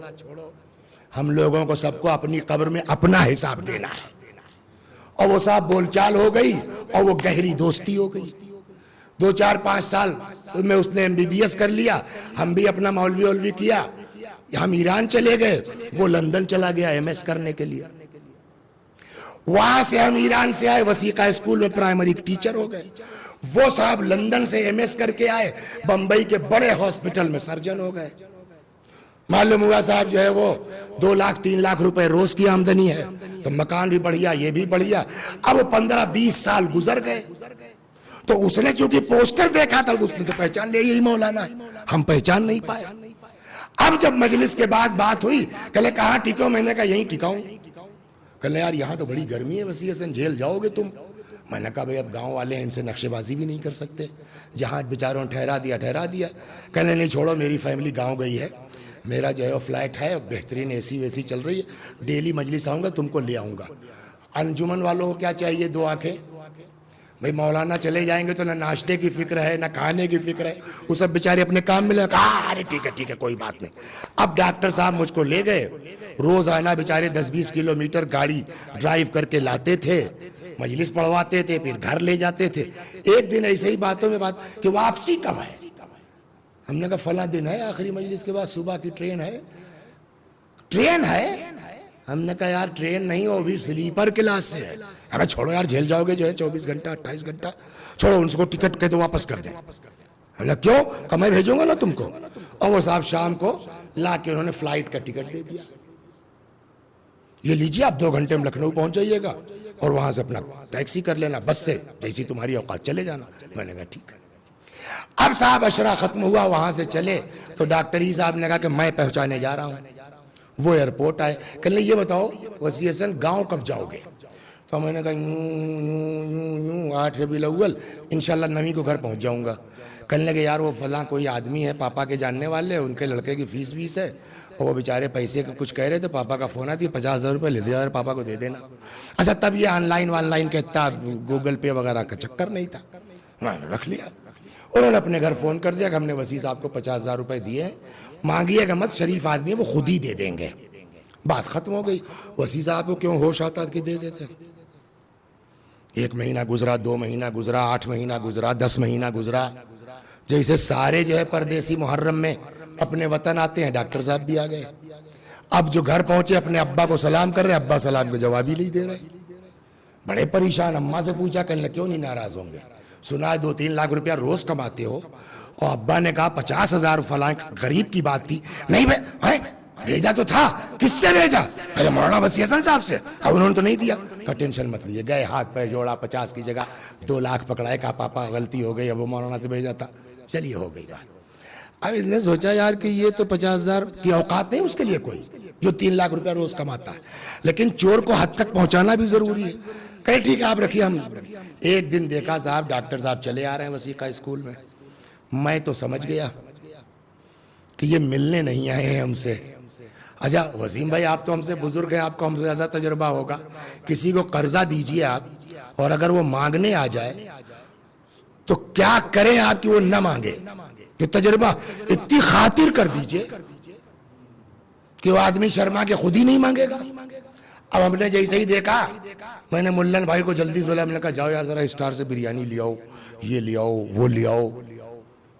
ہم لوگوں کو سب کو اپنی قبر میں اپنا حساب دینا ہے. اور وہ صاحب بول چال ہو گئی, اور وہ گہری دوستی ہو گئی. 2 4 5 سال میں اس نے MBBS کر لیا, ہم بھی اپنا مولوی کیا. ہم ایران چلے گئے, وہ لندن چلا گیا MS کرنے کے لیے. وہاں سے ہم ایران سے آئے, وسیقہ اسکول میں پرائمری ٹیچر ہو گئے. وہ صاحب لندن سے MS کر کے آئے, بمبئی کے بڑے ہاسپٹل میں سرجن ہو گئے. معلوم ہوا صاحب جو ہے وہ 2 لاکھ 3 لاکھ روپے روز کی آمدنی ہے, تو مکان بھی بڑھیا, یہ بھی بڑھیا. اب وہ 15 20 سال گزر گئے, تو اس نے چونکہ پوسٹر دیکھا تھا, اس نے تو پہچان لیا یہی مولانا ہے. ہم پہچان نہیں پائے. اب جب مجلس کے بعد بات ہوئی, کہلے کہاں ٹکاؤں, میں نے کہا یہیں ٹکاؤں. کہنے یار یہاں تو بڑی گرمی ہے, وسیع حسن جھیل جاؤ گے تم. میں نے کہا بھئی اب گاؤں والے ہیں, ان سے نقشے بازی بھی نہیں کر سکتے, جہاں بیچاروں نے ٹھہرا دیا. کہنے نہیں چھوڑو, میری فیملی گاؤں گئی ہے, میرا جو ہے وہ فلیٹ ہے, بہترین AC ویسی چل رہی ہے, ڈیلی مجلس آؤں گا, تم کو لے آؤں گا. انجمن والوں کو کیا چاہیے, 2 آنکھیں. بھئی مولانا چلے جائیں گے تو نہ ناشتے کی فکر ہے, نہ کھانے کی فکر ہے, وہ سب بیچارے اپنے کام میں لگا. ارے ٹھیک ہے کوئی بات نہیں. اب ڈاکٹر صاحب مجھ کو لے گئے, روزانہ بیچارے 10-20 کلومیٹر گاڑی ڈرائیو کر کے لاتے تھے, مجلس پڑھواتے تھے, پھر گھر لے جاتے تھے. ایک دن ایسے ہی باتوں میں بات کہ واپسی کب ہے. ہم نے کہا فلاں دن ہے, آخری مجلس کے بعد صبح کی ٹرین ہے. ہم نے کہا یار ٹرین نہیں ہو, بھی سلیپر کلاس سے ہے. ارے چھوڑو یار, جھیل جاؤ گے جو ہے 24 گھنٹہ 28 گھنٹہ, چھوڑو ان کو ٹکٹ کہہ دو واپس کر دیں. ہم نے کیوں, کہ میں بھیجوں گا نا تم کو. اور وہ صاحب شام کو لا کے انہوں نے فلائٹ کا ٹکٹ دے دیا, یہ لیجیے آپ 2 گھنٹے میں لکھنؤ پہنچ جائیے گا, اور وہاں سے اپنا ٹیکسی کر لینا, بس سے جیسی تمہاری اوقات چلے جانا. میں نے کہا ٹھیک ہے. اب صاحب عشرہ ختم ہوا, وہاں سے چلے تو ڈاکٹر ہی صاحب نے کہا کہ میں پہنچانے جا رہا ہوں. وہ ایئرپورٹ آئے, کہنے یہ بتاؤ وسیع حسن گاؤں کب جاؤ گے. تو میں نے کہا یوں 8 ربیع الاول انشاءاللہ 9 کو گھر پہنچ جاؤں گا. کہنے لگے یار وہ فلاں کوئی آدمی ہے پاپا کے جاننے والے, ان کے لڑکے کی فیس ہے, اور وہ بیچارے پیسے کا کچھ کہہ رہے تھے, پاپا کا فون آتی 50,000 روپے لے دیا, پاپا کو دے دینا. اچھا تب یہ آن لائن کے اتنا گوگل پے وغیرہ کا چکر نہیں تھا, میں نے رکھ لیا. انہوں نے اپنے گھر فون کر دیا کہ ہم نے وسیع صاحب کو 50,000 روپے دیے, مانگیے گا مت, شریف آدمی ہے وہ خود ہی دے دیں گے. بات ختم ہو گئی. وسیع صاحب کو کیوں ہوش آتا کہ دے دیتے. 1 مہینہ گزرا, 2 مہینہ گزرا, 8 مہینہ گزرا, 10 مہینہ گزرا. جیسے سارے جو ہے پردیسی محرم میں اپنے وطن آتے ہیں, ڈاکٹر صاحب بھی آ گئے. اب جو گھر پہنچے اپنے ابا کو سلام کر رہے, ابا سلام کو جواب ہی نہیں دے رہے, بڑے پریشان. اماں سے پوچھا, کہنے کیوں نہیں ناراض ہوں گے, سنا ہے 2-3 لاکھ روپیہ روز کماتے ہو. اور ابا نے کہا 50,000 فلاں غریب کی بات تھی. نہیں بھائی بھیجا تو تھا, کس سے بھیجا, ارے مولانا وسیع حسن صاحب سے, اب انہوں نے تو نہیں دیا. کہ ٹینشن مت لیجیے. گئے, ہاتھ پہ جوڑا, 50 کی جگہ 2 لاکھ پکڑائے, کہا پاپا غلطی ہو گئی, اب وہ مولانا سے بھیجا تھا, چلیے ہو گئی بات. اب اس نے سوچا یار کہ یہ تو 50,000 کی اوقات نہیں اس کے لیے کوئی جو 3 لاکھ روپیہ روز کماتا ہے, لیکن چور کو حد تک پہنچانا بھی ضروری ہے. کہے ٹھیک ہے آپ رکھیے. ہم ایک دن دیکھا صاحب ڈاکٹر صاحب چلے آ رہے ہیں وسیقہ اسکول میں. میں تو سمجھ گیا کہ یہ ملنے نہیں آئے ہیں ہم سے. اچھا وسیم بھائی آپ تو ہم سے بزرگ ہیں, آپ کو ہم سے زیادہ تجربہ ہوگا. کسی کو قرضہ دیجئے آپ, اور اگر وہ مانگنے آ جائے تو کیا کریں آپ کہ وہ نہ مانگے. یہ تجربہ اتنی خاطر کر دیجئے کہ وہ آدمی شرما کے خود ہی نہیں مانگے گا. اب ہم نے جیسے ہی دیکھا میں نے ملن بھائی کو جلدی سے بولا, میں نے کہا جاؤ یار ذرا اسٹار سے بریانی لے آؤ, یہ لے آؤ, وہ لے آؤ.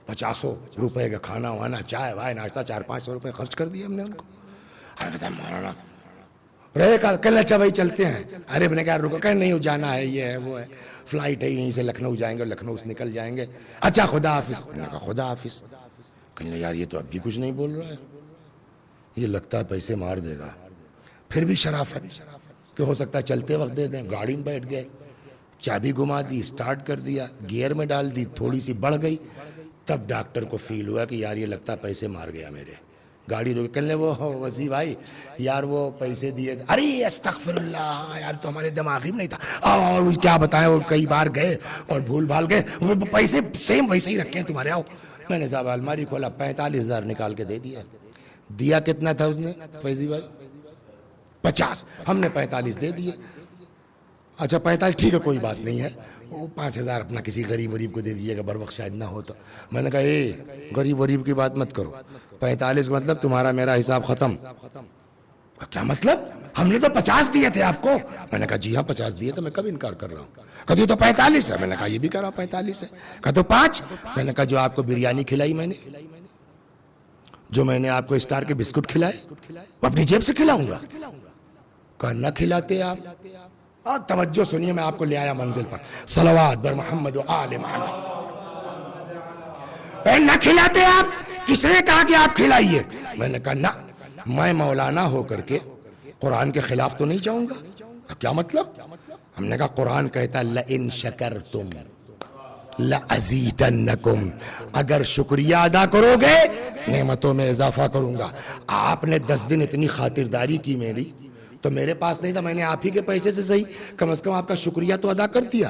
50 روپے کا کھانا وانا چائے وائے ناشتہ 400-500 روپے خرچ کر دیے ہم نے ان کو. مولانا رہے کل اچھا بھائی چلتے ہیں. ارے میں نے کہا رکو, کہ نہیں جانا ہے, یہ ہے وہ ہے, فلائٹ ہے یہیں سے لکھنؤ جائیں گے اور لکھنؤ سے نکل جائیں گے. اچھا خدا حافظ. میں نے کہا خدا حافظ. کہنے یار یہ تو اب بھی کچھ نہیں بول رہا ہے, یہ لگتا ہے پیسے مار دے گا. پھر بھی شرافت کہ ہو سکتا ہے چلتے وقت دے دیں. گاڑی میں بیٹھ گئے, چابی گھما دی, اسٹارٹ کر دیا, گیئر میں ڈال دی, تھوڑی سی بڑھ گئی. تب ڈاکٹر کو فیل ہوا کہ یار یہ لگتا ہے پیسے مار گیا میرے. گاڑی روک, کہنے وہ وسیع بھائی یار وہ پیسے دیے. ارے استغفر اللہ یار تو ہمارے دماغ میں نہیں تھا. اور کیا بتائیں وہ کئی بار گئے اور بھول بھال گئے, وہ پیسے سیم ویسے ہی رکھے ہیں تمہارے. آؤ. میں نے صاحب الماری کھولا, 45,000 نکال کے دے دیا. دیا کتنا تھا اس نے فیضی بھائی؟ 50. ہم نے 45 دے دیے. اچھا 45 ٹھیک ہے کوئی بات نہیں ہے, وہ 5,000 اپنا کسی غریب غریب کو دے دیجیے گا, بر وقت شاید نہ ہو تو. میں نے کہا اے غریب غریب کی بات مت کرو, 45 کا مطلب تمہارا میرا حساب ختم. کیا مطلب؟ ہم نے تو 50 دیے تھے آپ کو. میں نے کہا جی ہاں 50 دیے تو میں کب انکار کر رہا ہوں. کہا تو 45 ہے. میں نے کہا یہ بھی کہہ رہا ہوں 45 ہے. کہا تو 5. میں نے کہا جو آپ کو بریانی کھلائی میں نے, جو میں نے آپ کو اسٹار کے بسکٹ کھلائے, وہ اپنی جیب سے کھلاؤں گا؟ کہا نہ کھلاتے آپ. اور توجہ سنیے, میں آپ کو لے آیا منزل پر. صلوات بر محمد و آل محمد. نہ کھلاتے آپ؟ کس نے کہا کہ آپ کھلائیے؟ میں نے کہا نہ, میں مولانا ہو کر کے قرآن کے خلاف تو نہیں جاؤں گا. کیا مطلب؟ ہم نے کہا قرآن کہتا لئن شکرتم لأزیدنکم, اگر شکریہ ادا کرو گے نعمتوں میں اضافہ کروں گا. آپ نے 10 دن اتنی خاطرداری کی میری, تو میرے پاس نہیں تھا, میں نے آپ ہی کے پیسے سے صحیح کم از کم آپ کا شکریہ تو ادا کر دیا.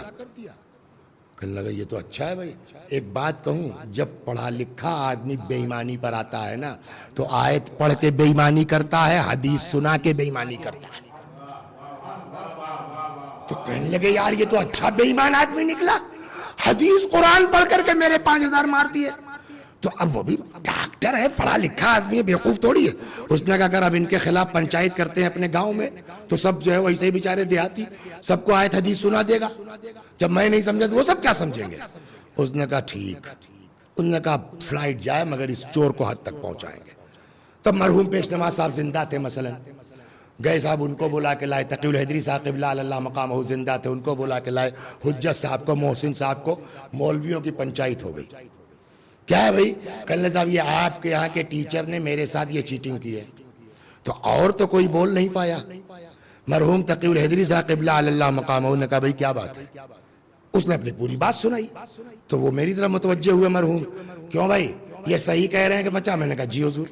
کہنے لگا یہ تو اچھا ہے بھائی. ایک بات کہوں, جب پڑھا لکھا آدمی بے ایمانی پر آتا ہے نا, تو آیت پڑھ کے بے ایمانی کرتا ہے, حدیث سنا کے بے ایمانی کرتا ہے. تو کہنے لگے یار یہ تو اچھا بے ایمان آدمی نکلا, حدیث قرآن پڑھ کر کے میرے 5,000 مار دیے. تو اب وہ بھی ڈاکٹر ہے, پڑھا لکھا آدمی ہے, بیوقوف تھوڑی ہے. اس نے کہا اگر اب ان کے خلاف پنچایت کرتے ہیں اپنے گاؤں میں, تو سب جو ہے ویسے ہی بیچارے دیہاتی, سب کو آیت حدیث سنا دے گا. جب میں نہیں سمجھا تو وہ سب کیا سمجھیں گے. اس نے کہا ٹھیک. اس نے کہا فلائٹ جائے مگر اس چور کو حد تک پہنچائیں گے. تب مرحوم پیش نواز صاحب زندہ تھے, مثلا گئے صاحب, ان کو بلا کے لائے. تقی الحیدری صاحب قبلہ اللہ مقامہ زندہ تھے, ان کو بلا کے لائے. حجت صاحب کو, محسن صاحب کو, مولویوں کی پنچایت ہو گئی. کیا ہے بھائی؟ کہنے صاحب یہ آپ کے یہاں کے ٹیچر نے میرے ساتھ یہ چیٹنگ کی ہے. تو اور تو کوئی بول نہیں پایا. مرحوم تقی الحیدری صاحب قبلہ اللہ مقامہ نے کہا بھائی کیا بات ہے. اس نے اپنی پوری بات سنائی. تو وہ میری طرف متوجہ ہوئے مرحوم, کیوں بھائی یہ صحیح کہہ رہے ہیں کہ بچہ؟ میں نے کہا جی حضور.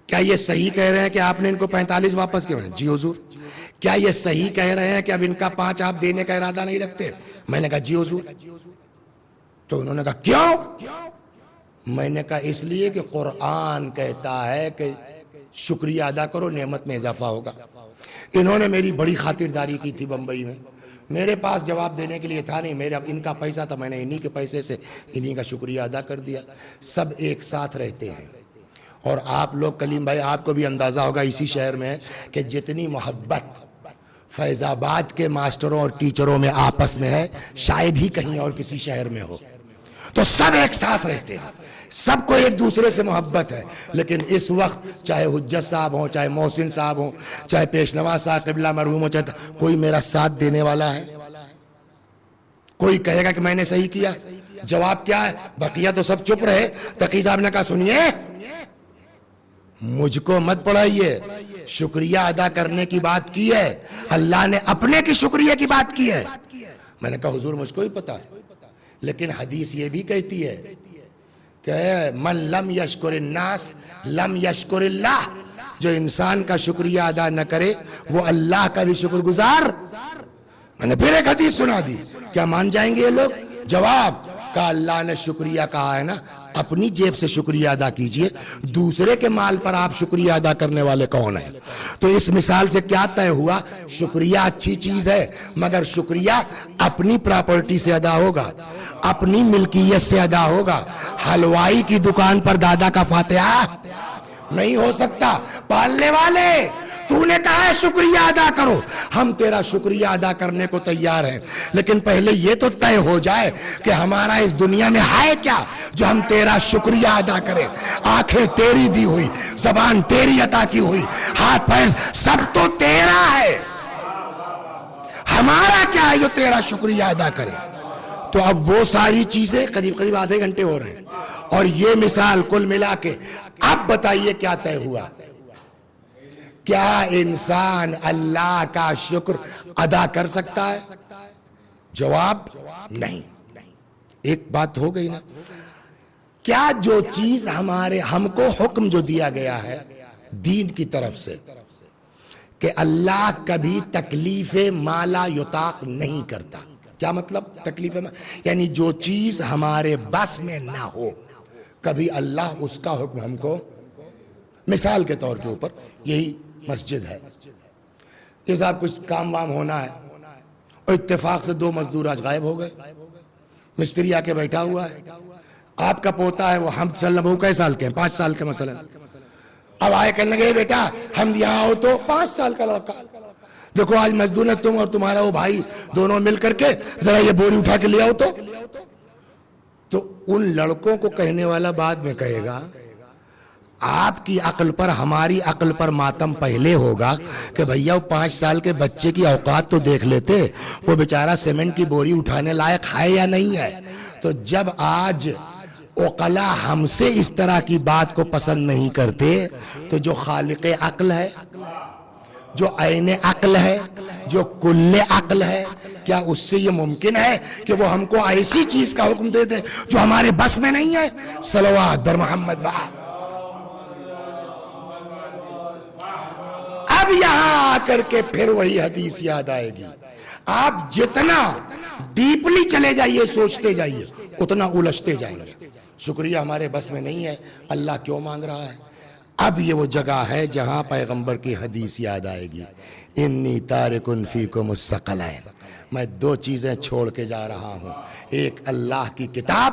کیا یہ صحیح کہہ رہے ہیں کہ آپ نے ان کو 45 واپس کیے؟ جی حضور. کیا یہ صحیح کہہ رہے ہیں کہ اب ان کا 5 آپ دینے کا ارادہ نہیں رکھتے؟ میں نے کہا جی حضور. تو انہوں نے کہا کیوں؟ میں نے کہا اس لیے کہ قرآن کہتا ہے کہ شکریہ ادا کرو نعمت میں اضافہ ہوگا. انہوں نے میری بڑی خاطرداری کی تھی بمبئی میں, میرے پاس جواب دینے کے لیے تھا نہیں. میرا ان کا پیسہ تھا, میں نے انہی کے پیسے سے انہی کا شکریہ ادا کر دیا. سب ایک ساتھ رہتے ہیں. اور آپ لوگ کلیم بھائی آپ کو بھی اندازہ ہوگا اسی شہر میں کہ جتنی محبت فیض آباد کے ماسٹروں اور ٹیچروں میں آپس میں ہے شاید ہی کہیں اور کسی شہر میں ہو. تو سب ایک ساتھ رہتے ہیں, سب کو ایک دوسرے سے محبت ہے. لیکن اس وقت چاہے حجت صاحب ہوں, چاہے محسن صاحب ہوں, چاہے پیش نواز صاحب قبلہ مرحوم ہو, چاہے کوئی میرا ساتھ دینے والا ہے؟ کوئی کہے گا کہ میں نے صحیح کیا؟ جواب کیا ہے؟ بقیہ تو سب چپ رہے. تقی صاحب نے کہا سنیے, مجھ کو مت پڑھائیے, شکریہ ادا کرنے کی بات کی ہے, اللہ نے اپنے کی شکریہ کی بات کی ہے. میں نے کہا حضور مجھ کو ہی پتا ہے, لیکن حدیث یہ بھی کہتی ہے کہ من لم یشکر الناس لم یشکر اللہ, جو انسان کا شکریہ ادا نہ کرے وہ اللہ کا بھی شکر گزار. میں نے پھر ایک حدیث سنا دی. کیا مان جائیں گے یہ لوگ؟ جواب کا اللہ نے شکریہ کہا ہے نا, اپنی جیب سے شکریہ ادا کیجئے, دوسرے کے مال پر آپ شکریہ ادا کرنے والے کون ہیں؟ تو اس مثال سے کیا طے ہوا؟ شکریہ اچھی چیز ہے, مگر شکریہ اپنی پراپرٹی سے ادا ہوگا, اپنی ملکیت سے ادا ہوگا. حلوائی کی دکان پر دادا کا فاتحہ نہیں ہو سکتا. پالنے والے تو نے کہا ہے شکریہ ادا کرو، ہم تیرا شکریہ ادا کرنے کو تیار ہیں، لیکن پہلے یہ تو طے ہو جائے کہ ہمارا اس دنیا میں ہے کیا جو ہم تیرا شکریہ ادا کریں۔ آنکھیں تیری دی ہوئی، زبان تیری عطا کی ہوئی، ہاتھ پیر سب تو تیرا ہے، ہمارا کیا ہے جو تیرا شکریہ ادا کرے؟ تو اب وہ ساری چیزیں قریب قریب آدھے گھنٹے ہو رہے ہیں، اور یہ مثال کل ملا کے اب بتائیے کیا طے ہوا؟ کیا انسان اللہ کا شکر ادا کر سکتا ہے؟ جواب نہیں۔ ایک بات ہو گئی نا، کیا جو چیز ہم کو حکم جو دیا گیا ہے دین کی طرف سے کہ اللہ کبھی تکلیف ما لا یطاق نہیں کرتا، کیا مطلب تکلیف یعنی جو چیز ہمارے بس میں نہ ہو کبھی اللہ اس کا حکم ہم کو، مثال کے طور کے اوپر یہی مسجد ہے، یہ صاحب کچھ کام وام ہونا ہے اور اتفاق سے 2 مزدور آج غائب ہو گئے، مستری آ کے بیٹھا ہوا ہے، آپ کا پوتا ہے وہ حمد صلی اللہ علیہ وسلم کئی سال کے ہیں؟ 5 سال کے مثلا، اب آئے کہنے لگے بیٹا حمد یہاں ہو، تو 5 سال کا لڑکا، دیکھو آج مزدور ہے تم اور تمہارا وہ بھائی دونوں مل کر کے ذرا یہ بوری اٹھا کے لے آؤ، تو ان لڑکوں کو کہنے والا بعد میں کہے گا آپ کی عقل پر ہماری عقل پر ماتم پہلے ہوگا کہ بھیا وہ 5 سال کے بچے کی اوقات تو دیکھ لیتے، وہ بیچارہ سیمنٹ کی بوری اٹھانے لائق ہے یا نہیں ہے۔ تو جب آج عقلا ہم سے اس طرح کی بات کو پسند نہیں کرتے تو جو خالق عقل ہے، جو عین عقل ہے، جو کل عقل ہے، کیا اس سے یہ ممکن ہے کہ وہ ہم کو ایسی چیز کا حکم دے دے جو ہمارے بس میں نہیں ہے؟ صلوات بر محمد وآل۔ اب یہاں آ کر کے پھر وہی حدیث یاد آئے گی، آپ جتنا ڈیپلی چلے جائیے سوچتے جائیے اتنا الجھتے جائیں گے۔ شکریہ ہمارے بس میں نہیں ہے، اللہ کیوں مانگ رہا ہے؟ اب یہ وہ جگہ ہے جہاں پیغمبر کی حدیث یاد آئے گی، انی تارکن فیکم الثقلین، میں 2 چیزیں چھوڑ کے جا رہا ہوں، ایک اللہ کی کتاب،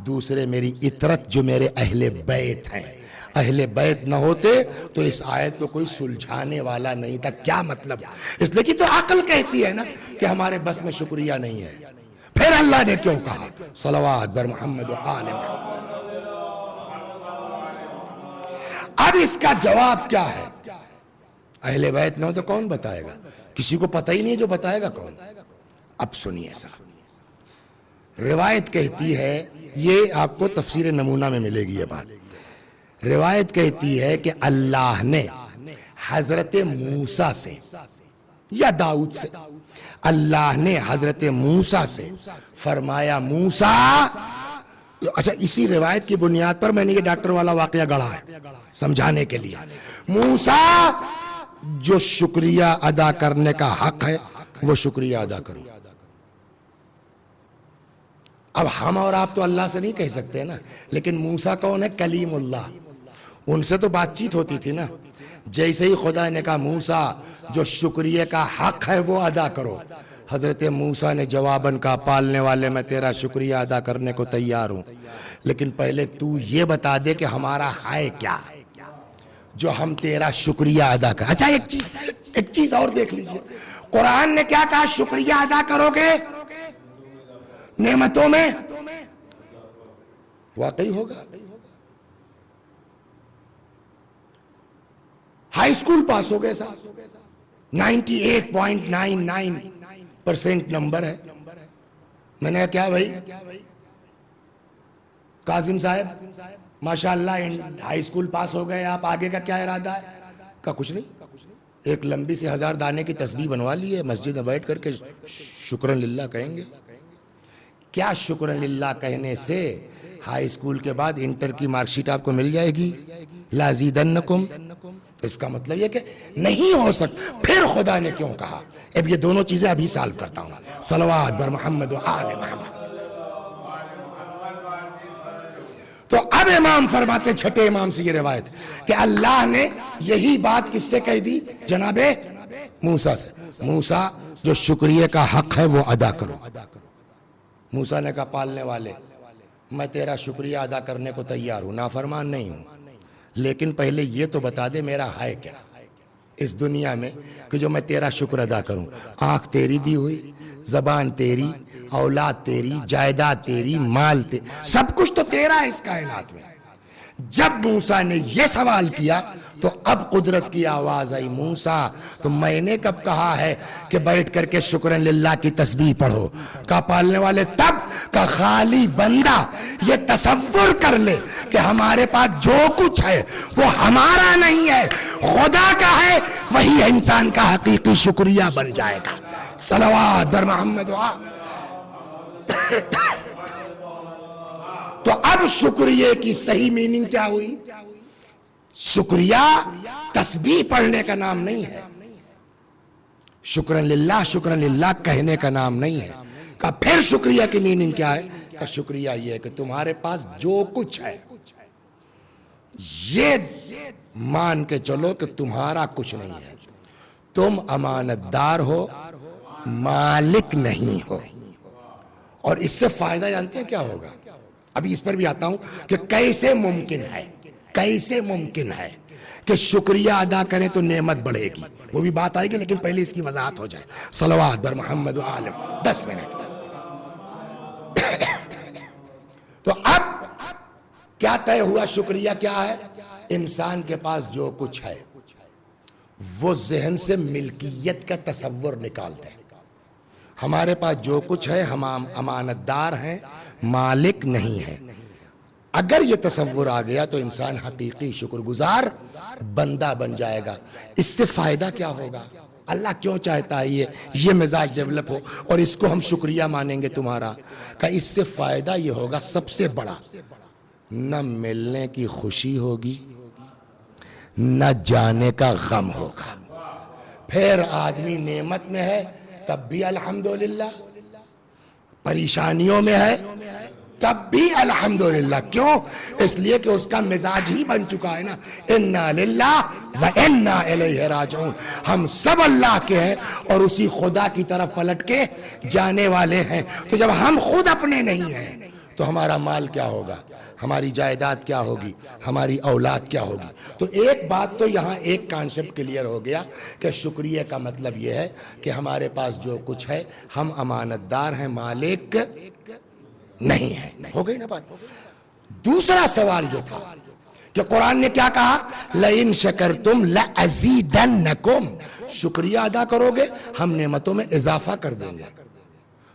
دوسرے میری اطرت جو میرے اہل بیت ہیں۔ اہل بیت نہ ہوتے تو اس آیت کو کوئی سلجھانے والا نہیں تھا۔ کیا مطلب؟ اس لیے کہ تو عقل کہتی ہے نا کہ ہمارے بس میں شکریہ نہیں ہے، پھر اللہ نے کیوں کہا صلوات بر محمد و آل محمد؟ اب اس کا جواب کیا ہے؟ اہل بیت نہ ہو تو کون بتائے گا؟ کسی کو پتہ ہی نہیں، جو بتائے گا کون؟ اب سنیے صاحب، روایت کہتی ہے، یہ آپ کو تفسیر نمونہ میں ملے گی یہ بات، روایت کہتی ہے کہ اللہ نے حضرت موسیٰ سے یا داؤد سے، اللہ نے حضرت موسیٰ سے فرمایا موسیٰ، اچھا اسی روایت کی بنیاد پر میں نے یہ ڈاکٹر والا واقعہ گڑھا ہے سمجھانے کے لیے، موسیٰ جو شکریہ ادا کرنے کا حق ہے وہ شکریہ ادا کرو۔ اب ہم اور آپ تو اللہ سے نہیں کہہ سکتے نا، لیکن موسیٰ کون ہے؟ کلیم اللہ، ان سے تو بات چیت ہوتی تھی نا۔ جیسے ہی خدا نے کہا موسیٰ جو شکریہ کا حق ہے وہ ادا کرو، حضرت موسیٰ نے جواباً کہا پالنے والے میں تیرا شکریہ ادا کرنے کو تیار ہوں، لیکن پہلے تو یہ بتا دے کہ ہمارا ہے کیا جو ہم تیرا شکریہ ادا کر۔ اچھا ایک چیز اور دیکھ لیجئے، قرآن نے کیا کہا؟ شکریہ ادا کرو گے نعمتوں میں، واقعی ہوگا۔ ہائی اسکول پاس ہو گئے صاحب، 98.99% نمبر ہے۔ میں نے کیا بھائی قاسم صاحب ماشاءاللہ ہائی اسکول پاس ہو گئے، آپ آگے کا کیا ارادہ ہے؟ کہا کچھ نہیں، ایک لمبی سی 1000 دانے کی تسبیح بنوا لی ہے، مسجد میں بیٹھ کر کے شکرن للہ کہیں گے۔ کیا شکرن للہ کہنے سے ہائی اسکول کے بعد انٹر کی مارک شیٹ آپ کو مل جائے گی؟ لازیدنکم، تو اس کا مطلب یہ کہ نہیں ہو سکتا۔ پھر خدا نے کیوں کہا؟ اب یہ دونوں چیزیں ابھی سالو کرتا ہوں، صلوات بر محمد و آل محمد۔ تو اب امام فرماتے، چھٹے امام سے یہ روایت کہ اللہ نے یہی بات کس سے کہہ دی؟ جناب موسیٰ سے، موسیٰ جو شکریہ کا حق ہے وہ ادا کرو۔ موسیٰ نے کہا پالنے والے میں تیرا شکریہ ادا کرنے کو تیار ہوں، نافرمان نہیں ہوں، لیکن پہلے یہ تو بتا دے میرا ہے کیا؟ اس دنیا میں کہ جو میں تیرا شکر ادا کروں. آنکھ تیری دی ہوئی، زبان تیری، اولاد تیری، جائیداد تیری، مال تیری، سب کچھ تو تیرا ہے اس کائنات میں. جب موسیٰ نے یہ سوال کیا تو اب قدرت کی آواز آئی، موسیٰ تو میں نے کب کہا ہے کہ بیٹھ کر کے شکرن للہ کی تسبیح پڑھو؟ کا پالنے والے تب کا خالی بندہ یہ تصور کر لے کہ ہمارے پاس جو کچھ ہے وہ ہمارا نہیں ہے، خدا کا ہے، وہی انسان کا حقیقی شکریہ بن جائے گا. صلوات بر محمد و آل. تو اب شکریہ کی صحیح میننگ کیا ہوئی؟ شکریہ تسبیح پڑھنے کا نام نہیں ہے، شکرن للہ کہنے کا نام نہیں ہے. کہ پھر شکریہ کی میننگ کیا ہے؟ کہ شکریہ یہ ہے کہ تمہارے پاس جو کچھ ہے یہ مان کے چلو کہ تمہارا کچھ نہیں ہے، تم امانت دار ہو، مالک نہیں ہو. اور اس سے فائدہ جانتے ہیں کیا ہوگا؟ ابھی اس پر بھی آتا ہوں کہ کیسے ممکن ہے کہ شکریہ ادا کریں تو نعمت بڑھے گی، وہ بھی بات آئے گی، لیکن پہلے اس کی وضاحت ہو جائے. صلوات بر محمد و آل. 10 منٹ. تو اب کیا طے ہوا؟ شکریہ کیا ہے؟ انسان کے پاس جو کچھ ہے وہ ذہن سے ملکیت کا تصور نکالتے ہیں. ہمارے پاس جو کچھ ہے ہم امانت دار ہیں، مالک نہیں ہے. اگر یہ تصور آ گیا تو انسان حقیقی شکر گزار بندہ بن جائے گا. اس سے فائدہ کیا ہوگا؟ اللہ کیوں چاہتا ہے یہ مزاج ڈیولپ ہو اور اس کو ہم شکریہ مانیں گے تمہارا؟ کہ اس سے فائدہ یہ ہوگا سب سے بڑا، نہ ملنے کی خوشی ہوگی نہ جانے کا غم ہوگا. پھر آدمی نعمت میں ہے تب بھی الحمدللہ، پریشانیوں میں ہے تب بھی الحمدللہ. کیوں؟ اس لیے کہ اس کا مزاج ہی بن چکا ہے نا، انا للہ و انا الیہ راجعون. ہم سب اللہ کے ہیں اور اسی خدا کی طرف پلٹ کے جانے والے ہیں. تو جب ہم خود اپنے نہیں ہیں تو ہمارا مال کیا ہوگا، ہماری جائیداد کیا ہوگی، ہماری اولاد کیا ہوگی؟ تو ایک بات تو یہاں ایک کانسیپٹ کلیئر ہو گیا کہ شکریہ کا مطلب یہ ہے کہ ہمارے پاس جو کچھ ہے ہم امانت دار ہیں، مالک نہیں ہے. ہو گئی نا بات؟ دوسرا سوال جو تھا کہ قرآن نے کیا کہا؟ لَإِن شَكَرْتُمْ لَأَزِيدَنَّكُمْ. شکریہ ادا کرو گے ہم نعمتوں میں اضافہ کر دیں گے.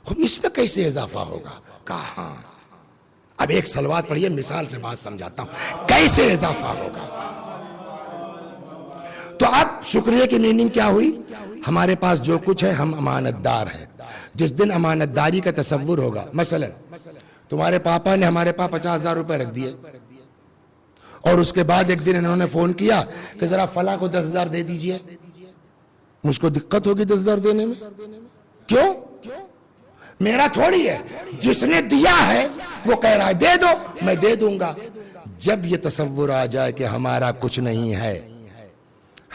اس میں کیسے اضافہ ہوگا؟ کہا ہاں. اب ایک صلوات پڑھیے، مثال سے بات سمجھاتا ہوں کیسے اضافہ ہوگا. تو اب شکریہ کی میننگ کیا ہوئی؟ ہمارے پاس جو کچھ ہے ہم امانت دار ہیں. جس دن امانت داری کا تصور ہوگا، مثلا تمہارے پاپا نے ہمارے پاس 50,000 روپے رکھ دیے اور اس کے بعد ایک دن انہوں نے فون کیا کہ ذرا فلاں کو 10,000 دے دیجئے. مجھ کو دقت ہوگی 10,000 دینے میں. کیوں؟ میرا تھوڑی ہے، جس نے دیا ہے وہ کہہ رہا ہے دے دو، میں دے دوں گا. جب یہ تصور آ جائے کہ ہمارا کچھ نہیں ہے،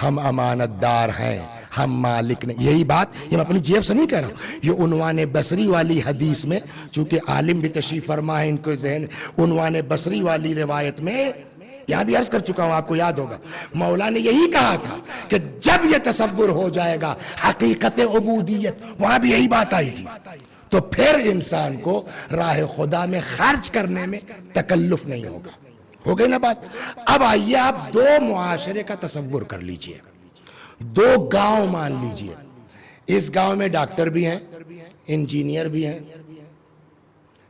ہم امانت دار ہیں، ہم مالک نہیں، یہی بات یہ میں اپنی جیب سے نہیں کہہ رہا ہوں، یہ عنوان بصری والی حدیث میں، چونکہ عالم بھی تشریف فرما ہے ان کو ذہن، عنوان بصری والی روایت میں یہاں بھی عرض کر چکا ہوں، آپ کو یاد ہوگا، مولا نے یہی کہا تھا کہ جب یہ تصور ہو جائے گا حقیقت عبودیت، وہاں بھی یہی بات آئی تھی، تو پھر انسان کو راہ خدا میں خرچ کرنے میں تکلف نہیں ہوگا. ہو گئی نا بات؟ اب آئیے آپ دو معاشرے کا تصور کر لیجئے، دو گاؤں مان لیجئے. اس گاؤں میں ڈاکٹر بھی ہیں، انجینئر بھی ہیں،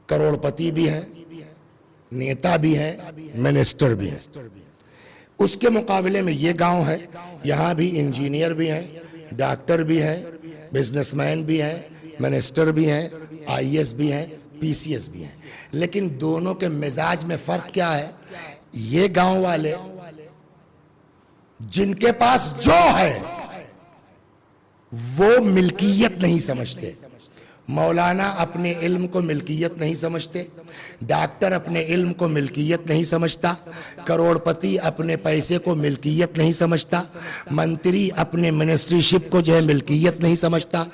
کروڑ پتی بھی ہیں، نیتا بھی ہیں، منسٹر بھی ہیں. اس کے مقابلے میں یہ گاؤں ہے، یہاں بھی انجینئر بھی ہیں، ڈاکٹر بھی ہیں، بزنس مین بھی ہیں، منسٹر بھی ہیں، آئی ایس بھی ہیں، پی سی ایس بھی ہیں. لیکن دونوں کے مزاج میں فرق کیا ہے؟ یہ گاؤں والے جن کے پاس جو ہے وہ ملکیت نہیں سمجھتے. مولانا اپنے علم کو ملکیت نہیں سمجھتے، ڈاکٹر اپنے علم کو ملکیت نہیں سمجھتا، کروڑ پتی اپنے پیسے کو ملکیت نہیں سمجھتا، منتری اپنے منسٹری شپ کو جو ہے ملکیت نہیں سمجھتا،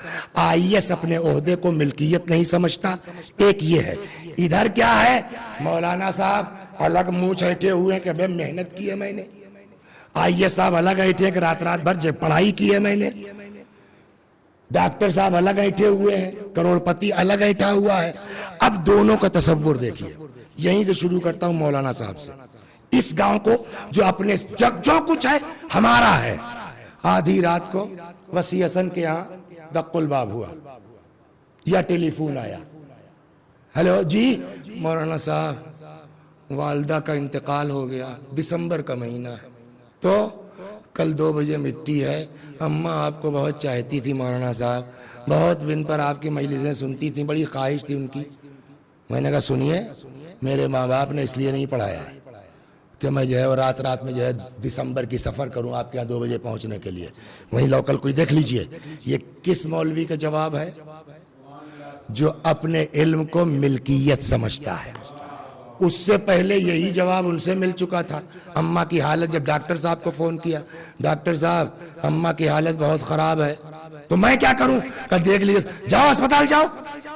آئی ایس اپنے عہدے کو ملکیت نہیں سمجھتا. ایک یہ ہے. ادھر کیا ہے؟ مولانا صاحب الگ منہ چھیٹے ہوئے کہ بھئی محنت کی ہے میں نے، آئیے صاحب الگ بیٹھے کہ رات رات بھر پڑھائی کی ہے میں نے، ڈاکٹر صاحب الگ بیٹھے ہوئے ہیں، کروڑ پتی الگ بیٹھا ہوا ہے۔ اب دونوں کا تصور دیکھیے، یہیں سے شروع کرتا ہوں مولانا صاحب سے۔ اس گاؤں کو جو اپنے جو کچھ ہے ہمارا ہے، آدھی رات کو وسیع حسن کے ہاں دق الباب ہوا یا ٹیلی فون آیا، ہیلو جی مولانا صاحب والدہ کا انتقال ہو گیا، دسمبر کا مہینہ ہے، تو کل 2 بجے مٹی ہے، اماں آپ کو بہت چاہتی تھی مولانا صاحب، بہت دن پر آپ کی مجلسیں سنتی تھیں، بڑی خواہش تھی ان کی۔ میں نے کہا سنیے، میرے ماں باپ نے اس لیے نہیں پڑھایا ہے کہ میں جو ہے رات رات میں جو ہے دسمبر کی سفر کروں آپ کے یہاں 2 بجے پہنچنے کے لیے، وہیں لوکل کوئی دیکھ لیجئے۔ یہ کس مولوی کا جواب ہے؟ جو اپنے علم کو ملکیت سمجھتا ہے۔ اس سے پہلے یہی جواب ان سے مل چکا تھا۔ اماں کی حالت، جب ڈاکٹر صاحب کو فون کیا، ڈاکٹر صاحب اماں کی حالت بہت خراب ہے، تو میں کیا کروں؟ کہ دیکھ لیجیے، جاؤ اسپتال جاؤ۔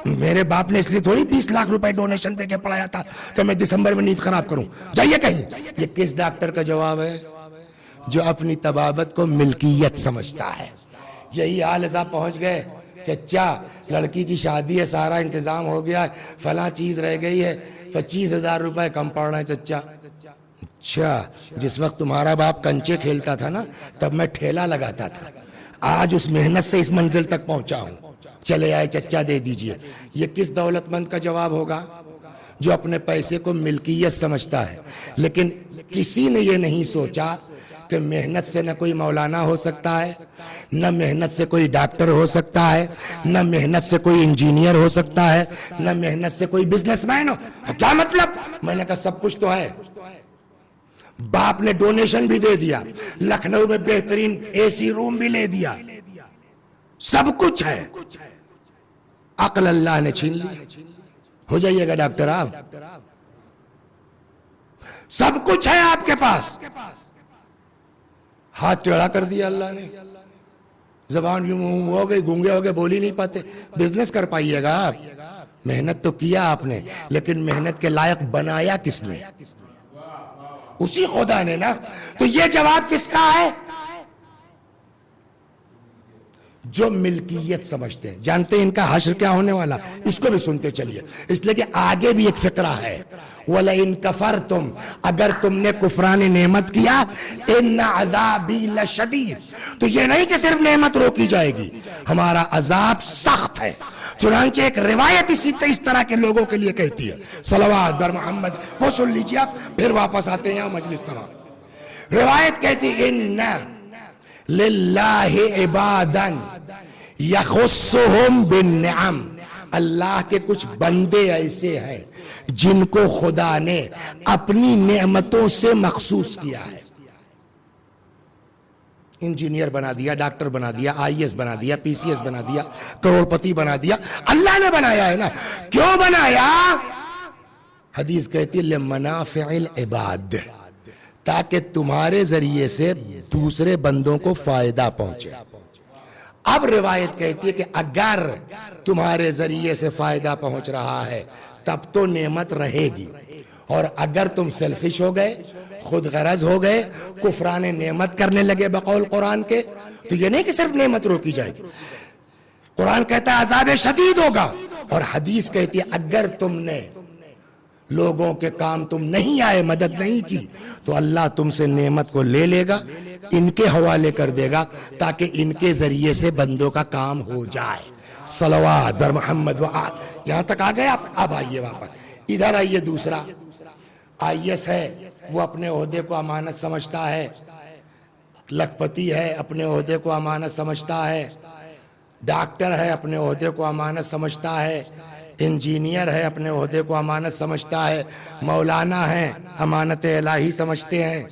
میرے باپ نے اس لیے تھوڑی 20 لاکھ روپے ڈونیشن دے کے پڑھایا تھا کہ میں دسمبر میں نیند خراب کروں، جائیے کہیں۔ یہ کس ڈاکٹر کا جواب ہے؟ جو اپنی طبابت کو ملکیت سمجھتا ہے۔ یہی حال صاحب پہنچ گئے، چچا لڑکی کی شادی ہے، سارا انتظام ہو گیا ہے، فلاں چیز رہ گئی ہے، 25,000 روپے کم پڑ رہے ہیں چچا۔ اچھا، جس وقت تمہارا باپ کنچے کھیلتا تھا نا، تب میں ٹھیلا لگاتا تھا، آج اس محنت سے اس منزل تک پہنچا ہوں، چلے آئے چچا دے دیجئے۔ یہ کس دولت مند کا جواب ہوگا؟ جو اپنے پیسے کو ملکیت سمجھتا ہے۔ لیکن کسی نے یہ نہیں سوچا کہ محنت سے نہ کوئی مولانا ہو سکتا ہے، نہ محنت سے کوئی ڈاکٹر ہو سکتا ہے، نہ محنت سے کوئی انجینئر ہو سکتا ہے، نہ محنت سے کوئی بزنس مین ہو۔ کیا مطلب؟ میں نے کہا سب کچھ تو ہے۔ باپ نے ڈونیشن بھی دے دیا، لکھنؤ میں بہترین AC روم بھی لے دیا، سب کچھ ہے، عقل اللہ نے چھین لی۔ ہو جائیے گا ڈاکٹر آپ، سب کچھ ہے آپ کے پاس، ہاتھ ٹیڑھا کر دیا اللہ نے، زبان یوں ہو گئی، گونگے ہو گئے، بول ہی نہیں پاتے۔ بزنس کر پائیے گا آپ؟ محنت تو کیا آپ نے، لیکن محنت کے لائق بنایا کس نے؟ اسی خدا نے نا۔ تو یہ جواب کس کا ہے؟ جو ملکیت سمجھتے ہیں۔ جانتے ہیں ان کا حشر کیا ہونے والا؟ اس کو بھی سنتے چلیے، اس لیے کہ آگے بھی ایک فقرہ ہے۔ وَلَئِن كَفَرْتُمْ، اگر تم نے کفران نعمت کیا، إِنَّ عَذَابِي لَشَدِيدٌ، تو یہ نہیں کہ صرف نعمت روکی جائے گی، ہمارا عذاب سخت ہے۔ چنانچہ ایک روایت اس طرح کے لوگوں کے لیے کہتی ہے، صلوات بر محمد، وہ سن لیجیے آپ، پھر واپس آتے ہیں مجلس تمام۔ روایت کہتی إِنَّ لِلَّهِ عِبَادًا يَخُصُّهُمْ بِالنِّعَمِ، اللہ کے کچھ بندے ایسے ہیں جن کو خدا نے اپنی نعمتوں سے مخصوص کیا ہے۔ انجینئر بنا دیا، ڈاکٹر بنا دیا، IAS بنا دیا، PCS بنا دیا، کروڑ پتی بنا دیا، اللہ نے بنایا ہے نا۔ کیوں بنایا؟ حدیث کہتی ہے لِمَنَافِعِ الْعِبَادِ، تاکہ تمہارے ذریعے سے دوسرے بندوں کو فائدہ پہنچے۔ اب روایت کہتی ہے کہ اگر تمہارے ذریعے سے فائدہ پہنچ رہا ہے تب تو نعمت رہے گی، اور اگر تم سیلفش ہو گئے، خود غرض ہو گئے، کفران نعمت کرنے لگے بقول قرآن کے، تو یہ نہیں کہ صرف نعمت روکی جائے گی، قرآن کہتا ہے عذاب شدید ہوگا، اور حدیث کہتی ہے اگر تم نے لوگوں کے کام تم نہیں آئے، مدد نہیں کی، تو اللہ تم سے نعمت کو لے لے گا، ان کے حوالے کر دے گا، تاکہ ان کے ذریعے سے بندوں کا کام ہو جائے۔ صلوات بر محمد وآل۔ یہاں تک آ گئے آپ؟ اب آئیے واپس، ادھر آئیے۔ دوسرا IAS ہے، وہ اپنے عہدے کو امانت سمجھتا ہے، لکھپتی ہے، اپنے عہدے کو امانت سمجھتا ہے، ڈاکٹر ہے، اپنے عہدے کو امانت سمجھتا ہے، انجینئر ہے، اپنے عہدے کو امانت سمجھتا ہے، مولانا ہے، امانت الہی سمجھتے ہیں۔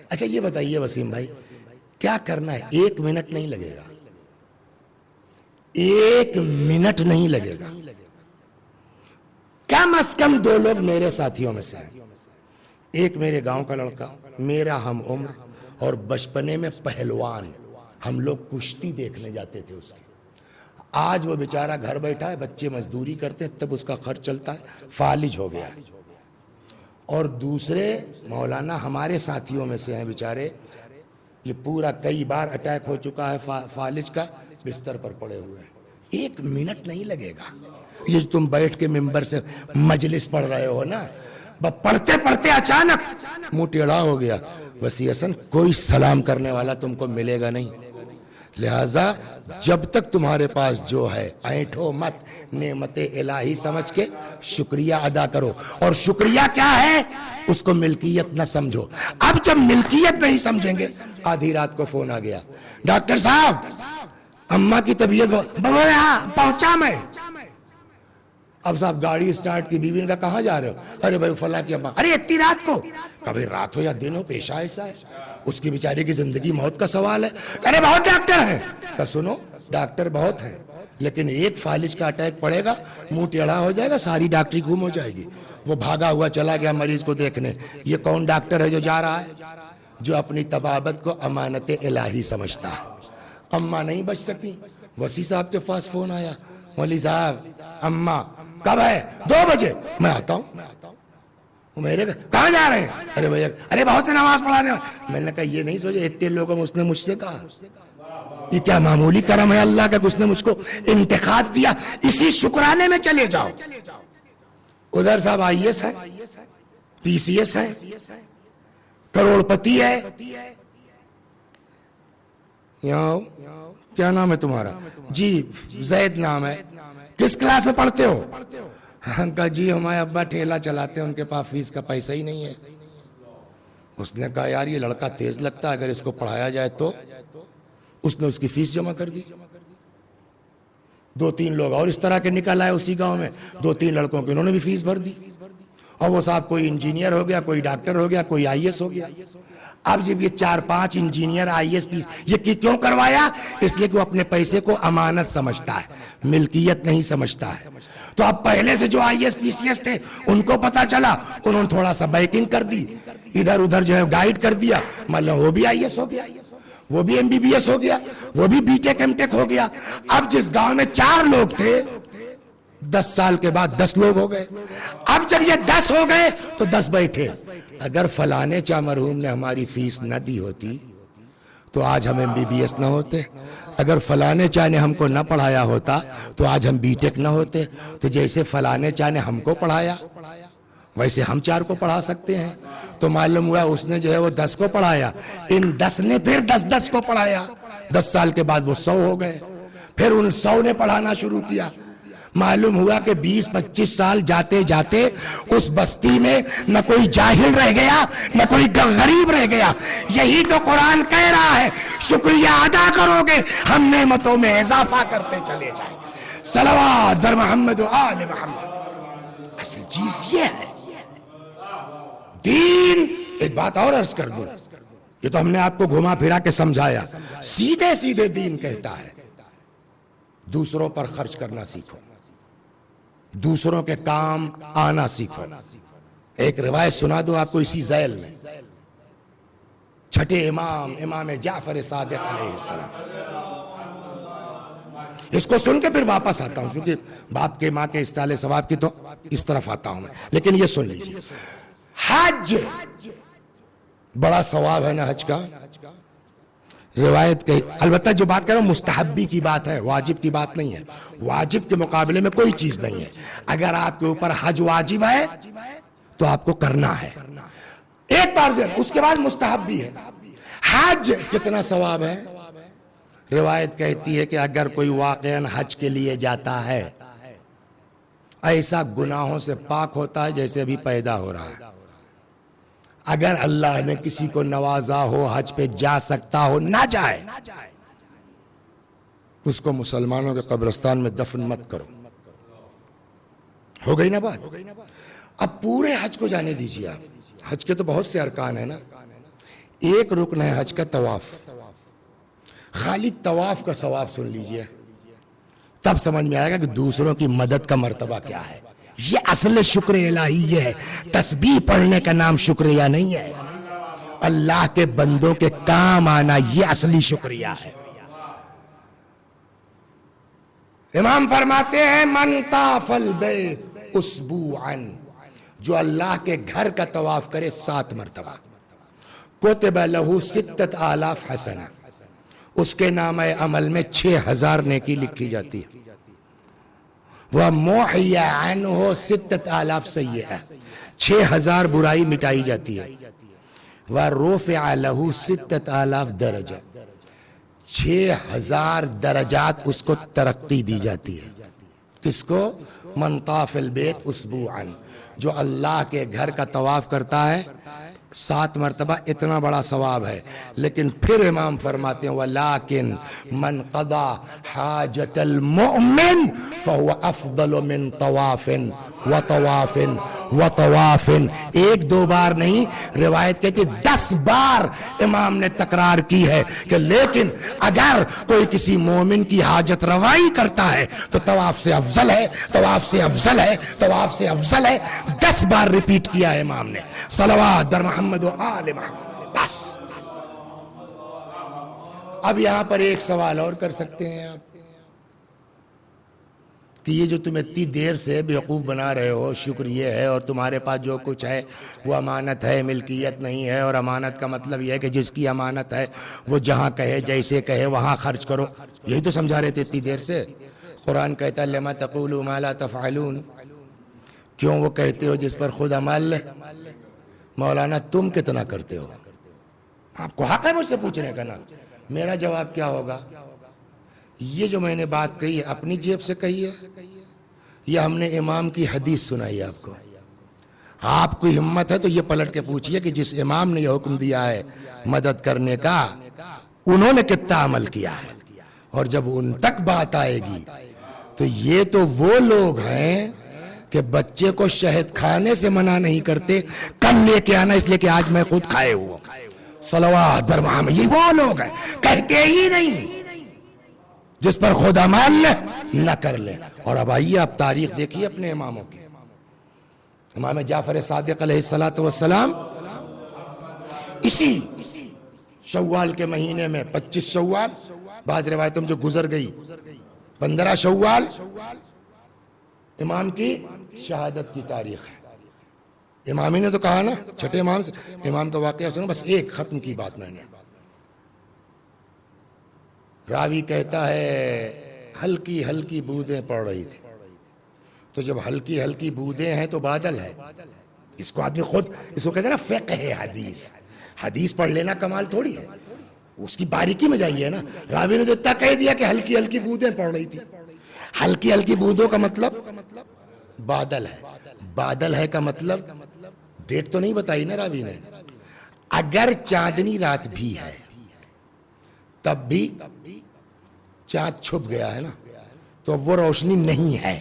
اچھا یہ بتائیے وسیم بھائی، کیا کرنا ہے؟ 1 منٹ نہیں لگے گا، 1 منٹ نہیں لگے گا۔ کم از کم 2 لوگ میرے ساتھیوں میں سے ہیں۔ ایک میرے گاؤں کا لڑکا، میرا ہم عمر، اور بچپنے میں پہلوان، ہم لوگ کشتی دیکھنے جاتے تھے اس کی۔ آج وہ بیچارہ گھر بیٹھا ہے، بچے مزدوری کرتے ہیں، تب اس کا خرچ چلتا ہے، فالج ہو گیا ہے۔ اور دوسرے مولانا ہمارے ساتھیوں میں سے ہیں بیچارے، یہ پورا کئی بار اٹیک ہو چکا ہے فالج کا، بستر پر پڑے ہوئے ہیں، 1 منٹ نہیں لگے گا. یہ تم بیٹھ کے ممبر سے مجلس پڑھ رہے ہو نا، پڑھتے پڑھتے اچانک منہ ٹیڑھا ہو گیا، وسیع حسن کوئی سلام کرنے والا تم کو ملے گا نہیں. لہذا جب تک تمہارے پاس جو ہے اینٹھو مت، نعمت الہی سمجھ کے شکریہ ادا کرو. اور شکریہ کیا ہے؟ اس کو ملکیت نہ سمجھو. اب جب ملکیت نہیں سمجھیں گے، آدھی رات کو فون آ گیا، ڈاکٹر صاحب اماں کی طبیعت پہنچا میں. اب صاحب گاڑی سٹارٹ کی، بیوی نے کہا کہاں جا رہے ہو؟ ارے بھائی فلاں کی اماں. ارے اتنی رات کو؟ کبھی رات ہو یا دن ہو، پیشہ ایسا ہے، اس کی بیچاری کی زندگی موت کا سوال ہے. ارے بہت ڈاکٹر ہیں. کہا سنو ڈاکٹر بہت ہیں، لیکن ایک فالج کا اٹیک پڑے گا، منہ ٹیڑھا ہو جائے گا، ساری ڈاکٹری گم ہو جائے گی. وہ بھاگا ہوا چلا گیا مریض کو دیکھنے. یہ کون ڈاکٹر ہے جو جا رہا ہے؟ جو اپنی طبابت کو امانت الہی سمجھتا ہے. اماں نہیں بچ سکی. وسیع صاحب کے پاس فون آیا، مولوی صاحب اماں کب ہے؟ 2 بجے. میں آتا ہوں. میرے کہاں جا رہے ہیں؟ ارے بھیا ارے بہت سے نماز پڑھانے. میں نے کہا یہ نہیں سوچے اتنے لوگوں اس نے مجھ سے کہا، یہ کیا معمولی کرم ہے اللہ کا کہ اس نے مجھ کو انتخاب کیا. اسی شکرانے میں چلے جاؤ. ادھر صاحب IAS ہے، PCS ہے، کروڑ پتی ہے. یہاں کیا نام ہے تمہارا؟ جی زید نام ہے. کس کلاس میں پڑھتے ہو؟ ہم کہا جی ہمارے ابا ٹھیلا چلاتے ہیں، ان کے پاس فیس کا پیسہ ہی نہیں ہے. اس نے کہا یار یہ لڑکا تیز لگتا ہے، اگر اس کو پڑھایا جائے تو. اس نے اس کی فیس جمع کر دی. 2-3 لوگ اور اس طرح کے نکل آئے اسی گاؤں میں، 2-3 لڑکوں کی انہوں نے بھی فیس بھر دی. اور وہ صاحب کوئی انجینئر ہو گیا، کوئی ڈاکٹر ہو گیا، کوئی IAS ہو گیا. اب جب یہ 4-5 انجینئر IAS یہ کیوں کروایا؟ اس لیے کہ وہ اپنے پیسے کو امانت سمجھتا ہے، ملکیت نہیں سمجھتا ہے. تو اب پہلے سے جو IAS PCS تھے ان کو پتا چلا، انہوں نے تھوڑا سا بیکنگ کر دی، ادھر ادھر جو ہے گائیڈ کر دیا. مطلب وہ بھی IAS ہو گیا، وہ بھی MBBS ہو گیا، وہ بھی BTech MTech ہو گیا. اب جس گاؤں میں 4 لوگ تھے، 10 سال کے بعد 10 لوگ ہو گئے. اب جب یہ 10 ہو گئے تو 10 بیٹھے. اگر فلانے چا مرحوم نے ہماری فیس نہ دی ہوتی تو آج ہم MBBS نہ ہوتے. اگر فلانے چا نے ہم کو نہ پڑھایا ہوتا تو آج ہم BTech نہ ہوتے. تو جیسے فلانے چا نے ہم کو پڑھایا ویسے ہم 4 کو پڑھا سکتے ہیں. تو معلوم ہوا اس نے جو ہے وہ 10 کو پڑھایا، ان 10 نے پھر 10 کو پڑھایا. 10 سال کے بعد وہ 100 ہو گئے. پھر ان 100 نے پڑھانا شروع کیا. معلوم ہوا کہ 20-25 سال جاتے جاتے اس بستی میں نہ کوئی جاہل رہ گیا، نہ کوئی غریب رہ گیا. یہی تو قرآن کہہ رہا ہے شکریہ ادا کرو گے ہم نعمتوں میں اضافہ کرتے چلے جائیں گے. صلوات بر محمد و آل محمد. اصل چیز یہ ہے دین. ایک بات اور عرض کر دوں، یہ تو ہم نے آپ کو گھما پھرا کے سمجھایا. سیدھے سیدھے دین کہتا ہے دوسروں پر خرچ کرنا سیکھو، دوسروں کے کام آنا سیکھو. ایک روایت سنا دوں آپ کو اسی ذیل میں. چھٹے امام جعفر صادق علیہ السلام، اس کو سن کے پھر واپس آتا ہوں کیونکہ باپ کے ماں کے استعلے ثواب کی تو اس طرف آتا ہوں میں. لیکن یہ سن لیجیے، حج بڑا ثواب ہے نا حج کا. روایت کہی، البتہ جو بات کر رہا ہوں مستحبی کی بات ہے، واجب کی بات نہیں ہے. واجب کے مقابلے میں کوئی چیز نہیں ہے. اگر آپ کے اوپر حج واجب ہے تو آپ کو کرنا ہے ایک بار سے، اس کے بعد مستحب بھی ہے. حج کتنا ثواب ہے؟ روایت کہتی ہے کہ اگر کوئی واقعاً حج کے لیے جاتا ہے ایسا گناہوں سے پاک ہوتا ہے جیسے ابھی پیدا ہو رہا ہے. اگر اللہ نے کسی کو نوازا ہو حج پہ جا سکتا ہو، نہ جائے، اس کو مسلمانوں کے قبرستان میں دفن مت کرو. ہو گئی نا بات؟ اب پورے حج کو جانے دیجیے. آپ حج کے تو بہت سے ارکان ہیں نا. ایک رکن ہے حج کا طواف. خالی طواف کا ثواب سن لیجیے، تب سمجھ میں آئے گا کہ دوسروں کی مدد کا مرتبہ کیا ہے. یہ اصل شکر الہی یہ ہے. تسبیح پڑھنے کا نام شکریہ نہیں ہے. اللہ کے بندوں کے کام آنا یہ اصلی شکریہ ہے. امام فرماتے ہیں من طاف البیت اسبوعا، جو اللہ کے گھر کا طواف کرے 7 مرتبہ، کتب لہو 6000 حسنہ، اس کے نام عمل میں 6000 نیکی لکھی جاتی ہے. وَمُحْيَ عَنْهُ 6000 سیئہ، 6000 برائی مٹائی جاتی ہے. وَرُفِعَ لَهُ 6000 درجہ، 6000 درجات اس کو ترقی دی جاتی ہے. کس کو؟ من طاف البیت اسبوعا، جو اللہ کے گھر کا طواف کرتا ہے 7 مرتبہ، اتنا بڑا ثواب ہے. لیکن پھر امام فرماتے ہیں وَلَكِن مَنْ قَضَى حَاجَةَ الْمُؤْمِنِ فَهُوَ أَفْضَلُ مِنْ طَوَافٍ وَطَوَافٍ وَطَوَافٍ. 1-2 بار نہیں، روایت کہتی 10 بار امام نے تکرار کی ہے کہ لیکن اگر کوئی کسی مومن کی حاجت روائی کرتا ہے تو طواف سے افضل ہے، طواف سے افضل ہے، طواف سے افضل ہے. 10 بار ریپیٹ کیا ہے امام نے. صلوات در محمد و آل محمد. بس اب یہاں پر ایک سوال اور کر سکتے ہیں آپ کہ یہ جو تم اتنی دیر سے بیوقوف بنا رہے ہو، شکر یہ ہے، اور تمہارے پاس جو کچھ ہے وہ امانت ہے، ملکیت نہیں ہے، اور امانت کا مطلب یہ ہے کہ جس کی امانت ہے وہ جہاں کہے جیسے کہے وہاں خرچ کرو. یہی تو سمجھا رہے تھے اتنی دیر سے. قرآن کہتا ہے لما تقولوا ما لا تفعلون، کیوں وہ کہتے ہو جس پر خود عمل ہے. مولانا تم کتنا کرتے ہو؟ آپ کو حق ہے مجھ سے پوچھنے کا نا. میرا جواب کیا ہوگا؟ یہ جو میں نے بات کہی ہے اپنی جیب سے کہی ہے یا ہم نے امام کی حدیث سنائی ہے آپ کو؟ آپ کو ہمت ہے تو یہ پلٹ کے پوچھئے کہ جس امام نے یہ حکم دیا ہے مدد کرنے کا، انہوں نے کتنا عمل کیا ہے. اور جب ان تک بات آئے گی تو یہ تو وہ لوگ ہیں کہ بچے کو شہد کھانے سے منع نہیں کرتے، کل لے کے آنا اس لیے کہ آج میں خود کھائے ہوا. صلوات بر محمد. یہ وہ لوگ ہیں کہتے ہی نہیں جس پر خود عمل نہ کر لے. اور اب آئیے آپ تاریخ دیکھیے اپنے اماموں کی. امام جعفر صادق علیہ السلام اسی شوال کے مہینے میں 25 شوال، بعض روایتوں میں جو گزر گئی 15 شوال امام کی شہادت کی تاریخ ہے. امام ہی نے تو کہا نا، چھٹے امام سے. امام کا واقعہ سنو، بس ایک ختم کی بات میں نے. راوی کہتا ہے ہلکی ہلکی بوندیں پڑ رہی تھی. تو جب ہلکی ہلکی بوندیں ہیں تو بادل ہے. اس کو آدمی خود اس کو کہتے ہیں نا فقہ حدیث. حدیث پڑھ لینا کمال تھوڑی ہے، اس کی باریکی میں جائیے نا. راوی نے تو اتنا کہہ دیا کہ ہلکی ہلکی بوندیں پڑ رہی تھی. ہلکی ہلکی بوندوں کا مطلب بادل ہے. بادل ہے کا مطلب ڈیٹ تو نہیں بتائی نا راوی نے. اگر چاندنی رات بھی ہے تب بھی چاند چھپ گیا ہے نا، تو وہ روشنی نہیں ہے.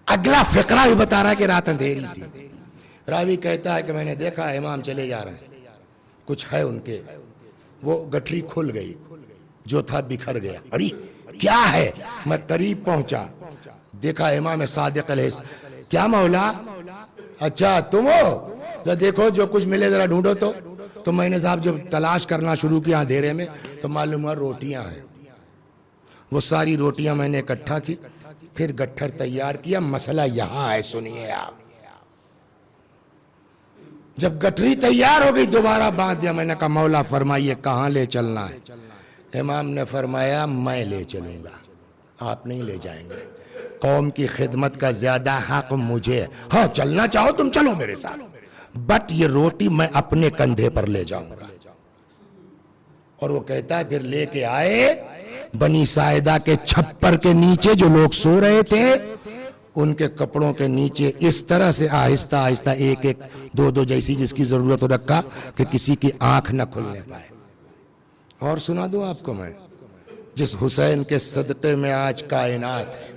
اگلا فقرہ بھی بتا رہا ہے کہ رات اندھیری تھی. راوی کہتا ہے کہ میں نے دیکھا امام چلے جا رہے ہیں، کچھ ہے ان کے، وہ گٹھری کھل گئی، جو تھا بکھر گیا. ارے کیا ہے؟ میں قریب پہنچا، دیکھا امام صادق علیہ السلام. کیا مولا؟ اچھا تم ہو؟ دیکھو جو کچھ ملے ذرا ڈھونڈو. تو میں نے صاحب جب تلاش کرنا شروع کیا اندھیرے میں تو معلوم ہوا روٹیاں ہیں. وہ ساری روٹیاں میں نے اکٹھا کی، پھر گٹھر تیار کیا. مسئلہ یہاں ہے، سنیے آپ. جب گٹھری تیار ہو گئی دوبارہ باندھ دیا. میں نے کہا مولا فرمائیے کہاں لے چلنا ہے؟ امام نے فرمایا میں لے چلوں گا، آپ نہیں لے جائیں گے. قوم کی خدمت کا زیادہ حق مجھے ہے. ہاں چلنا چاہو تم چلو میرے ساتھ، بٹ یہ روٹی میں اپنے کندھے پر لے جاؤں گا. اور وہ کہتا ہے پھر لے کے آئے. بنی ساعدہ کے چھپر کے نیچے جو لوگ سو رہے تھے ان کے کپڑوں کے نیچے اس طرح سے آہستہ آہستہ ایک ایک دو دو جیسی جس کی ضرورت رکھا کہ کسی کی آنکھ نہ کھلنے پائے. اور سنا دوں آپ کو میں، جس حسین کے صدقے میں آج کائنات ہے،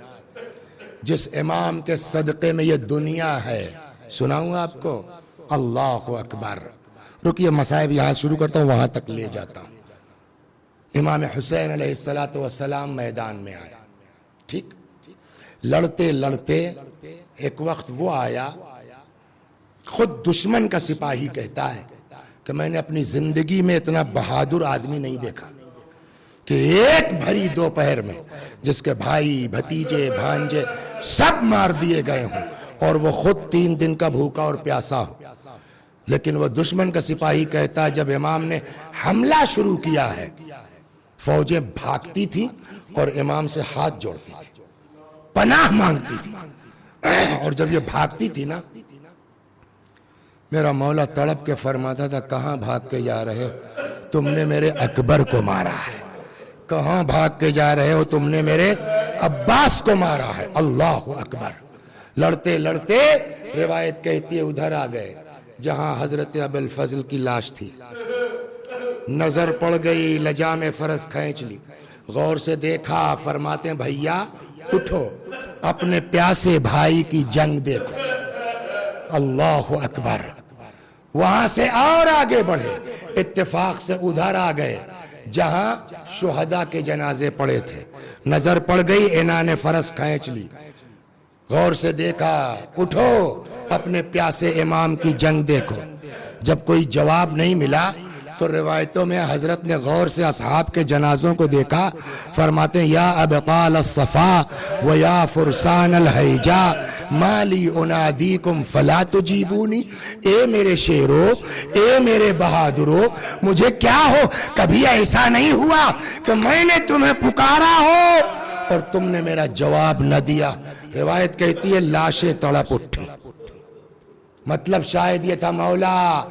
جس امام کے صدقے میں یہ دنیا ہے، سناؤں آپ کو. اللہ اکبر. رکیے مسائب یہاں شروع کرتا ہوں، وہاں تک لے جاتا ہوں. امام حسین علیہ السلام میدان میں آیا. ٹھیک، لڑتے لڑتے ایک وقت وہ آیا، خود دشمن کا سپاہی کہتا ہے کہ میں نے اپنی زندگی میں اتنا بہادر آدمی نہیں دیکھا کہ ایک بھری دوپہر میں جس کے بھائی بھتیجے بھانجے سب مار دیے گئے ہوں اور وہ خود 3 دن کا بھوکا اور پیاسا ہو. لیکن وہ دشمن کا سپاہی کہتا ہے جب امام نے حملہ شروع کیا ہے فوجیں بھاگتی تھی اور امام سے ہاتھ جوڑتی تھی، پناہ مانگتی تھی، اور جب یہ بھاگتی تھی نا میرا مولا تڑپ کے فرماتا تھا کہاں بھاگ کے جا رہے ہو، تم نے میرے اکبر کو مارا ہے، کہاں بھاگ کے جا رہے ہو، تم نے میرے عباس کو مارا ہے، اللہ اکبر۔ لڑتے لڑتے روایت کہتی ہے ادھر آ گئے جہاں حضرت ابو الفضل کی لاش تھی، نظر پڑ گئی، لجام فرس کھینچ لی، غور سے دیکھا، فرماتے ہیں بھیا اٹھو، اپنے پیاسے بھائی کی جنگ دیکھو، اللہ اکبر۔ وہاں سے اور آگے بڑھے، اتفاق سے ادھر آ گئے جہاں شہداء کے جنازے پڑے تھے، نظر پڑ گئی، انہوں نے فرس کھینچ لی، غور سے دیکھا، اٹھو اپنے پیاسے امام کی جنگ دیکھو۔ جب کوئی جواب نہیں ملا تو روایتوں میں حضرت نے غور سے اصحاب کے جنازوں کو دیکھا، فرماتے ہیں یا ابطال الصفا و یا فرسان الحیجا ما لی انادیکم فلا تجیبونی، اے میرے شیرو، اے میرے بہادرو، مجھے کیا ہو، کبھی ایسا نہیں ہوا کہ میں نے تمہیں پکارا ہو اور تم نے میرا جواب نہ دیا۔ روایت کہتی ہے لاشیں تڑپ اٹھی، مطلب شاید یہ تھا مولا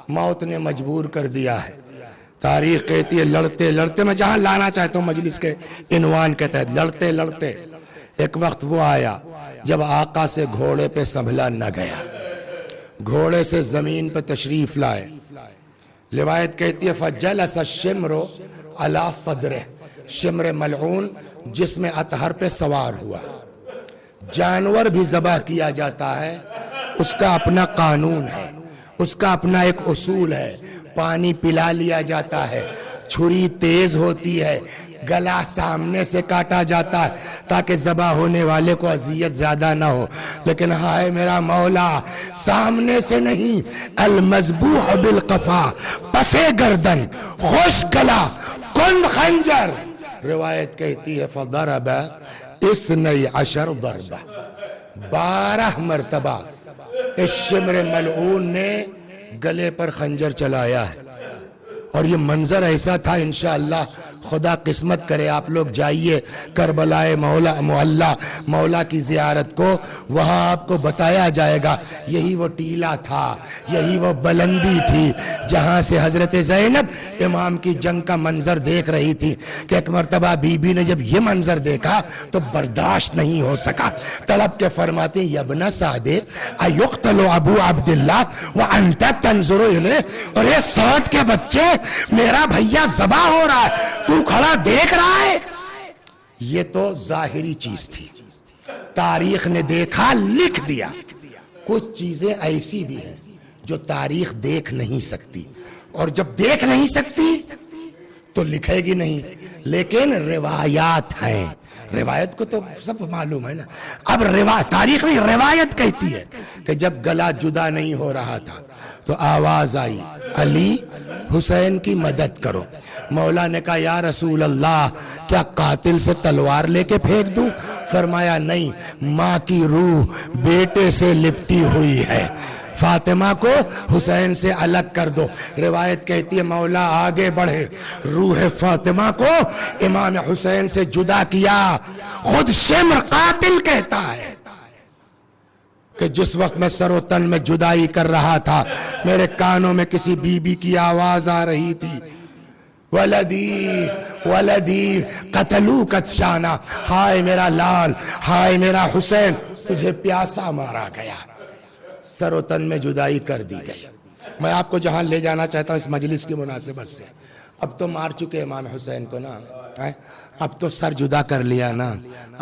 موت نے مجبور کر دیا ہے۔ تاریخ کہتی ہے لڑتے لڑتے، میں جہاں لانا چاہتا ہوں مجلس کے عنوان کے تحت، لڑتے لڑتے ایک وقت وہ آیا جب آقا سے گھوڑے پہ سنبھلا نہ گیا، گھوڑے سے زمین پہ تشریف لائے۔ روایت کہتی ہے فجلس الشمر علی صدرہ، شمر ملعون جسم اطہر پہ سوار ہوا۔ جانور بھی ذبح کیا جاتا ہے، اس کا اپنا قانون ہے، اس کا اپنا ایک اصول ہے، پانی پلا لیا جاتا ہے، چھری تیز ہوتی ہے، گلا سامنے سے کاٹا جاتا ہے تاکہ ذبح ہونے والے کو اذیت زیادہ نہ ہو، لیکن ہائے میرا مولا سامنے سے نہیں، المذبوح بالقفا، پسے گردن، خوش گلا، کند خنجر۔ روایت کہتی ہے فضرب 12 ضربہ، 12 مرتبہ اس شمر ملعون نے گلے پر خنجر چلایا ہے۔ اور یہ منظر ایسا تھا، انشاءاللہ خدا قسمت کرے آپ لوگ جائیے کربلائے معلیٰ مولا کی زیارت کو، وہاں آپ کو بتایا جائے گا یہی وہ ٹیلا تھا، یہی وہ بلندی تھی جہاں سے حضرت زینب امام کی جنگ کا منظر دیکھ رہی تھی کہ ایک مرتبہ بی بی نے جب یہ منظر دیکھا تو برداشت نہیں ہو سکا، تڑپ کے فرماتے ہیں یبن سعد ایقتل ابو عبداللہ وانت تنظر الیہ، اور یہ سعد کے بچے میرا بھیا ذبح ہو رہا ہے، تو کھڑا دیکھ رہا ہے۔ یہ تو ظاہری چیز تھی، تاریخ نے دیکھا لکھ دیا۔ کچھ چیزیں ایسی بھی ہیں جو تاریخ دیکھ نہیں سکتی، اور جب دیکھ نہیں سکتی تو لکھے گی نہیں، لیکن روایات ہیں، روایت کو تو سب معلوم ہے نا۔ اب تاریخ نہیں، روایت کہتی ہے کہ جب گلا جدا نہیں ہو رہا تھا تو آواز آئی علی حسین کی مدد کرو۔ مولا نے کہا یا رسول اللہ کیا قاتل سے تلوار لے کے پھینک دوں؟ فرمایا نہیں، ماں کی روح بیٹے سے لپٹی ہوئی ہے، فاطمہ کو حسین سے الگ کر دو۔ روایت کہتی ہے مولا آگے بڑھے، روح فاطمہ کو امام حسین سے جدا کیا۔ خود شمر قاتل کہتا ہے کہ جس وقت میں سر و تن میں جدائی کر رہا تھا میرے کانوں میں کسی بی بی کی آواز آ رہی تھی، ولدی ولدی قتلوک شانا، ہائے میرا لال، ہائے میرا حسین، تجھے پیاسا مارا گیا، سر و تن میں جدائی کر دی گئی۔ میں آپ کو جہاں لے جانا چاہتا ہوں اس مجلس کی مناسبت سے، اب تو مار چکے امام حسین کو نا، اب تو سر جدا کر لیا نا،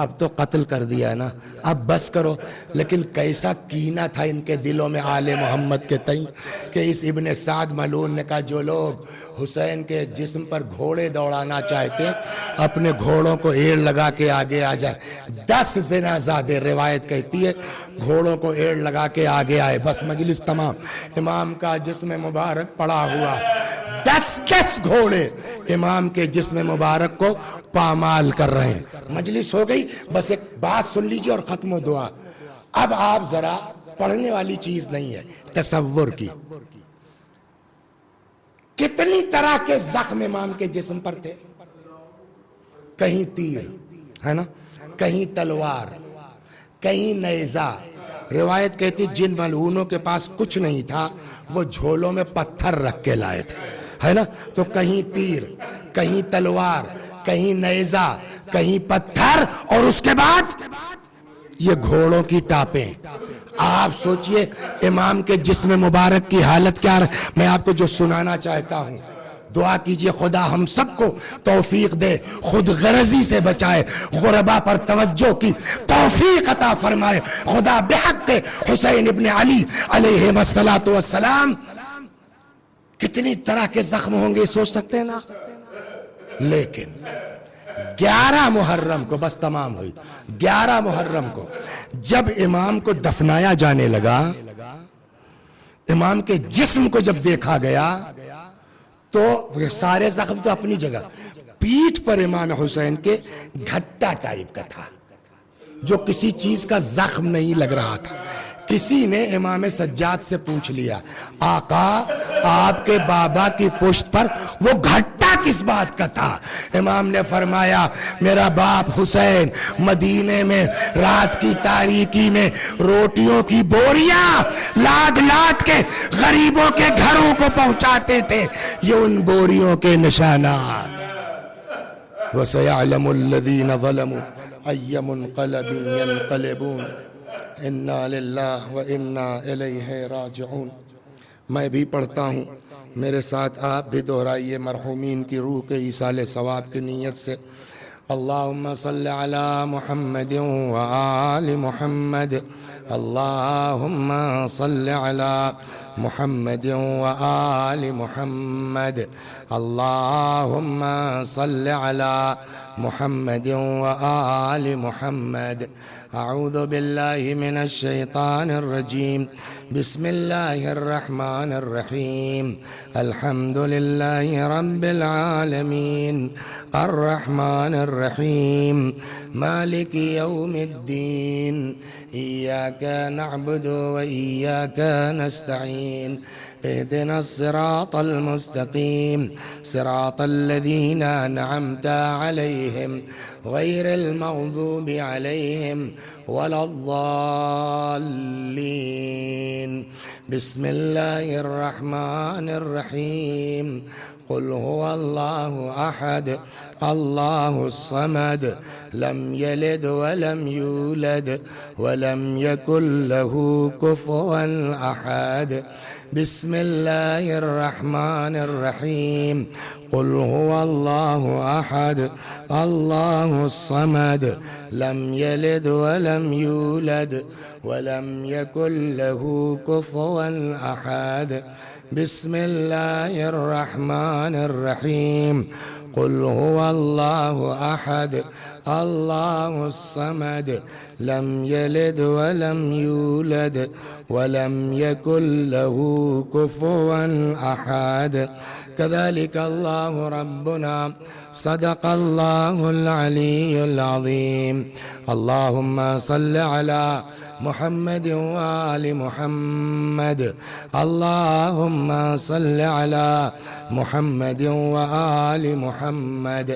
اب تو قتل کر دیا نا، اب بس کرو۔ لیکن کیسا کینہ تھا ان کے دلوں میں آل محمد کے تئیں کہ اس ابن سعد ملعون نے کہا جو لوگ حسین کے جسم پر گھوڑے دوڑانا چاہتے اپنے گھوڑوں کو ایڑ لگا کے آگے آ جائے۔ 10 زنا زادے، روایت کہتی ہے گھوڑوں کو ایڑ لگا کے آگے آئے، بس مجلس تمام، امام کا جسم مبارک پڑا ہوا، 10 گھوڑے امام کے جسم مبارک کو پامال کر رہے ہیں۔ مجلس ہو گئی، بس ایک بات سن لیجیے اور ختم و دعا۔ اب آپ ذرا پڑھنے والی چیز نہیں ہے، تصور کی، کتنی طرح کے زخم امام کے جسم پر تھے. کہیں تیر ہے نا، کہیں تلوار، کہیں نیزہ. روایت کہتی جن ملعونوں کے پاس کچھ نہیں تھا وہ جھولوں میں پتھر رکھ کے لائے تھے، ہے نا. تو کہیں تیر، کہیں تلوار، کہیں نیزہ، کہیں پتھر، اور اس کے بعد یہ گھوڑوں کی ٹاپیں. آپ سوچئے امام کے جسم مبارک کی حالت کیا رہے. میں آپ کو جو سنانا چاہتا ہوں، دعا کیجئے خدا ہم سب کو توفیق دے، خود غرضی سے بچائے، غربا پر توجہ کی توفیق عطا فرمائے. خدا بحق حسین ابن علی علیہ السلام. کتنی طرح کے زخم ہوں گے سوچ سکتے ہیں نا. لیکن 11 محرم کو، بس تمام ہوئی، 11 محرم کو جب امام کو دفنایا جانے لگا، امام کے جسم کو جب دیکھا گیا تو وہ سارے زخم تو اپنی جگہ، پیٹھ پر امام حسین کے گھٹا ٹائپ کا تھا جو کسی چیز کا زخم نہیں لگ رہا تھا. کسی نے امام سجاد سے پوچھ لیا آقا آپ کے بابا کی پشت پر وہ گھٹا کس بات کا تھا؟ امام نے فرمایا میرا باپ حسین مدینے میں رات کی تاریکی میں روٹیوں کی بوریاں لاد لاد کے غریبوں کے گھروں کو پہنچاتے تھے، یہ ان بوریوں کے نشانات. وَسَيَعْلَمُ الَّذِينَ ظَلَمُوا أَيَّ مُنْقَلَبٍ يَنْقَلِبُونَ اِنَّا لِلَّهِ وَإِنَّا إِلَيْهِ راجعون. میں بھی پڑھتا ہوں، میرے ساتھ آپ بھی دہرائیے مرحومین کی روح کے ایصال ثواب کی نیت سے. اللہم صل علی محمد وآل محمد. اللہم صل علی محمد وآل محمد. اللہم صل علی محمد وآل محمد. اعوذ باللہ من الشیطان الرجیم. بسم اللہ الرحمن الرحیم. الحمد للہ رب العالمین الرحمن الرحیم مالک یوم الدین. ایاک نعبد وإیاک نستعین. اهدنا الصراط المستقیم صراط الذین انعمت علیہم غیر المغضوب علیہم ولا الضالین. بسم اللہ الرحمن الرحیم. قل هو اللہ احد اللہ الصمد لم یلد ولم یولد ولم یکن له کفوا احد. بسم اللہ الرحمن الرحیم. قل هو اللہ احد اللہ الصمد لم یلد ولم یولد ولم یکن له کفوا احد. بسم اللہ الرحمن الرحیم. قل هو اللہ احد اللہ الصمد لم یلد ولم یولد ولم یکن له کفوا احد. كذلك الله ربنا صدق الله العلي العظيم. اللهم صل على محمد وآل محمد. اللهم صل على محمد وآل محمد.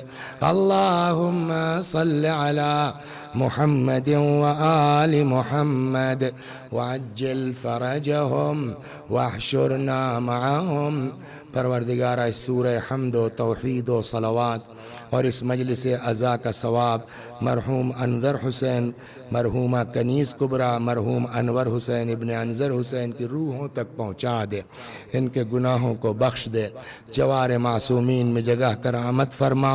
اللهم صل على محمد وآل محمد وعجل فرجهم واحشرنا معهم. پروردگارہ اس سورہ حمد و توحید و صلوات اور اس مجلس عزا کا ثواب مرحوم انور حسین، مرحومہ کنیز کبریٰ، مرحوم انور حسین ابن انظر حسین کی روحوں تک پہنچا دے، ان کے گناہوں کو بخش دے، جوار معصومین میں جگہ کرامت فرما.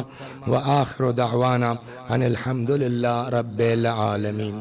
وآخر دعوانا ان الحمد للہ رب العالمین.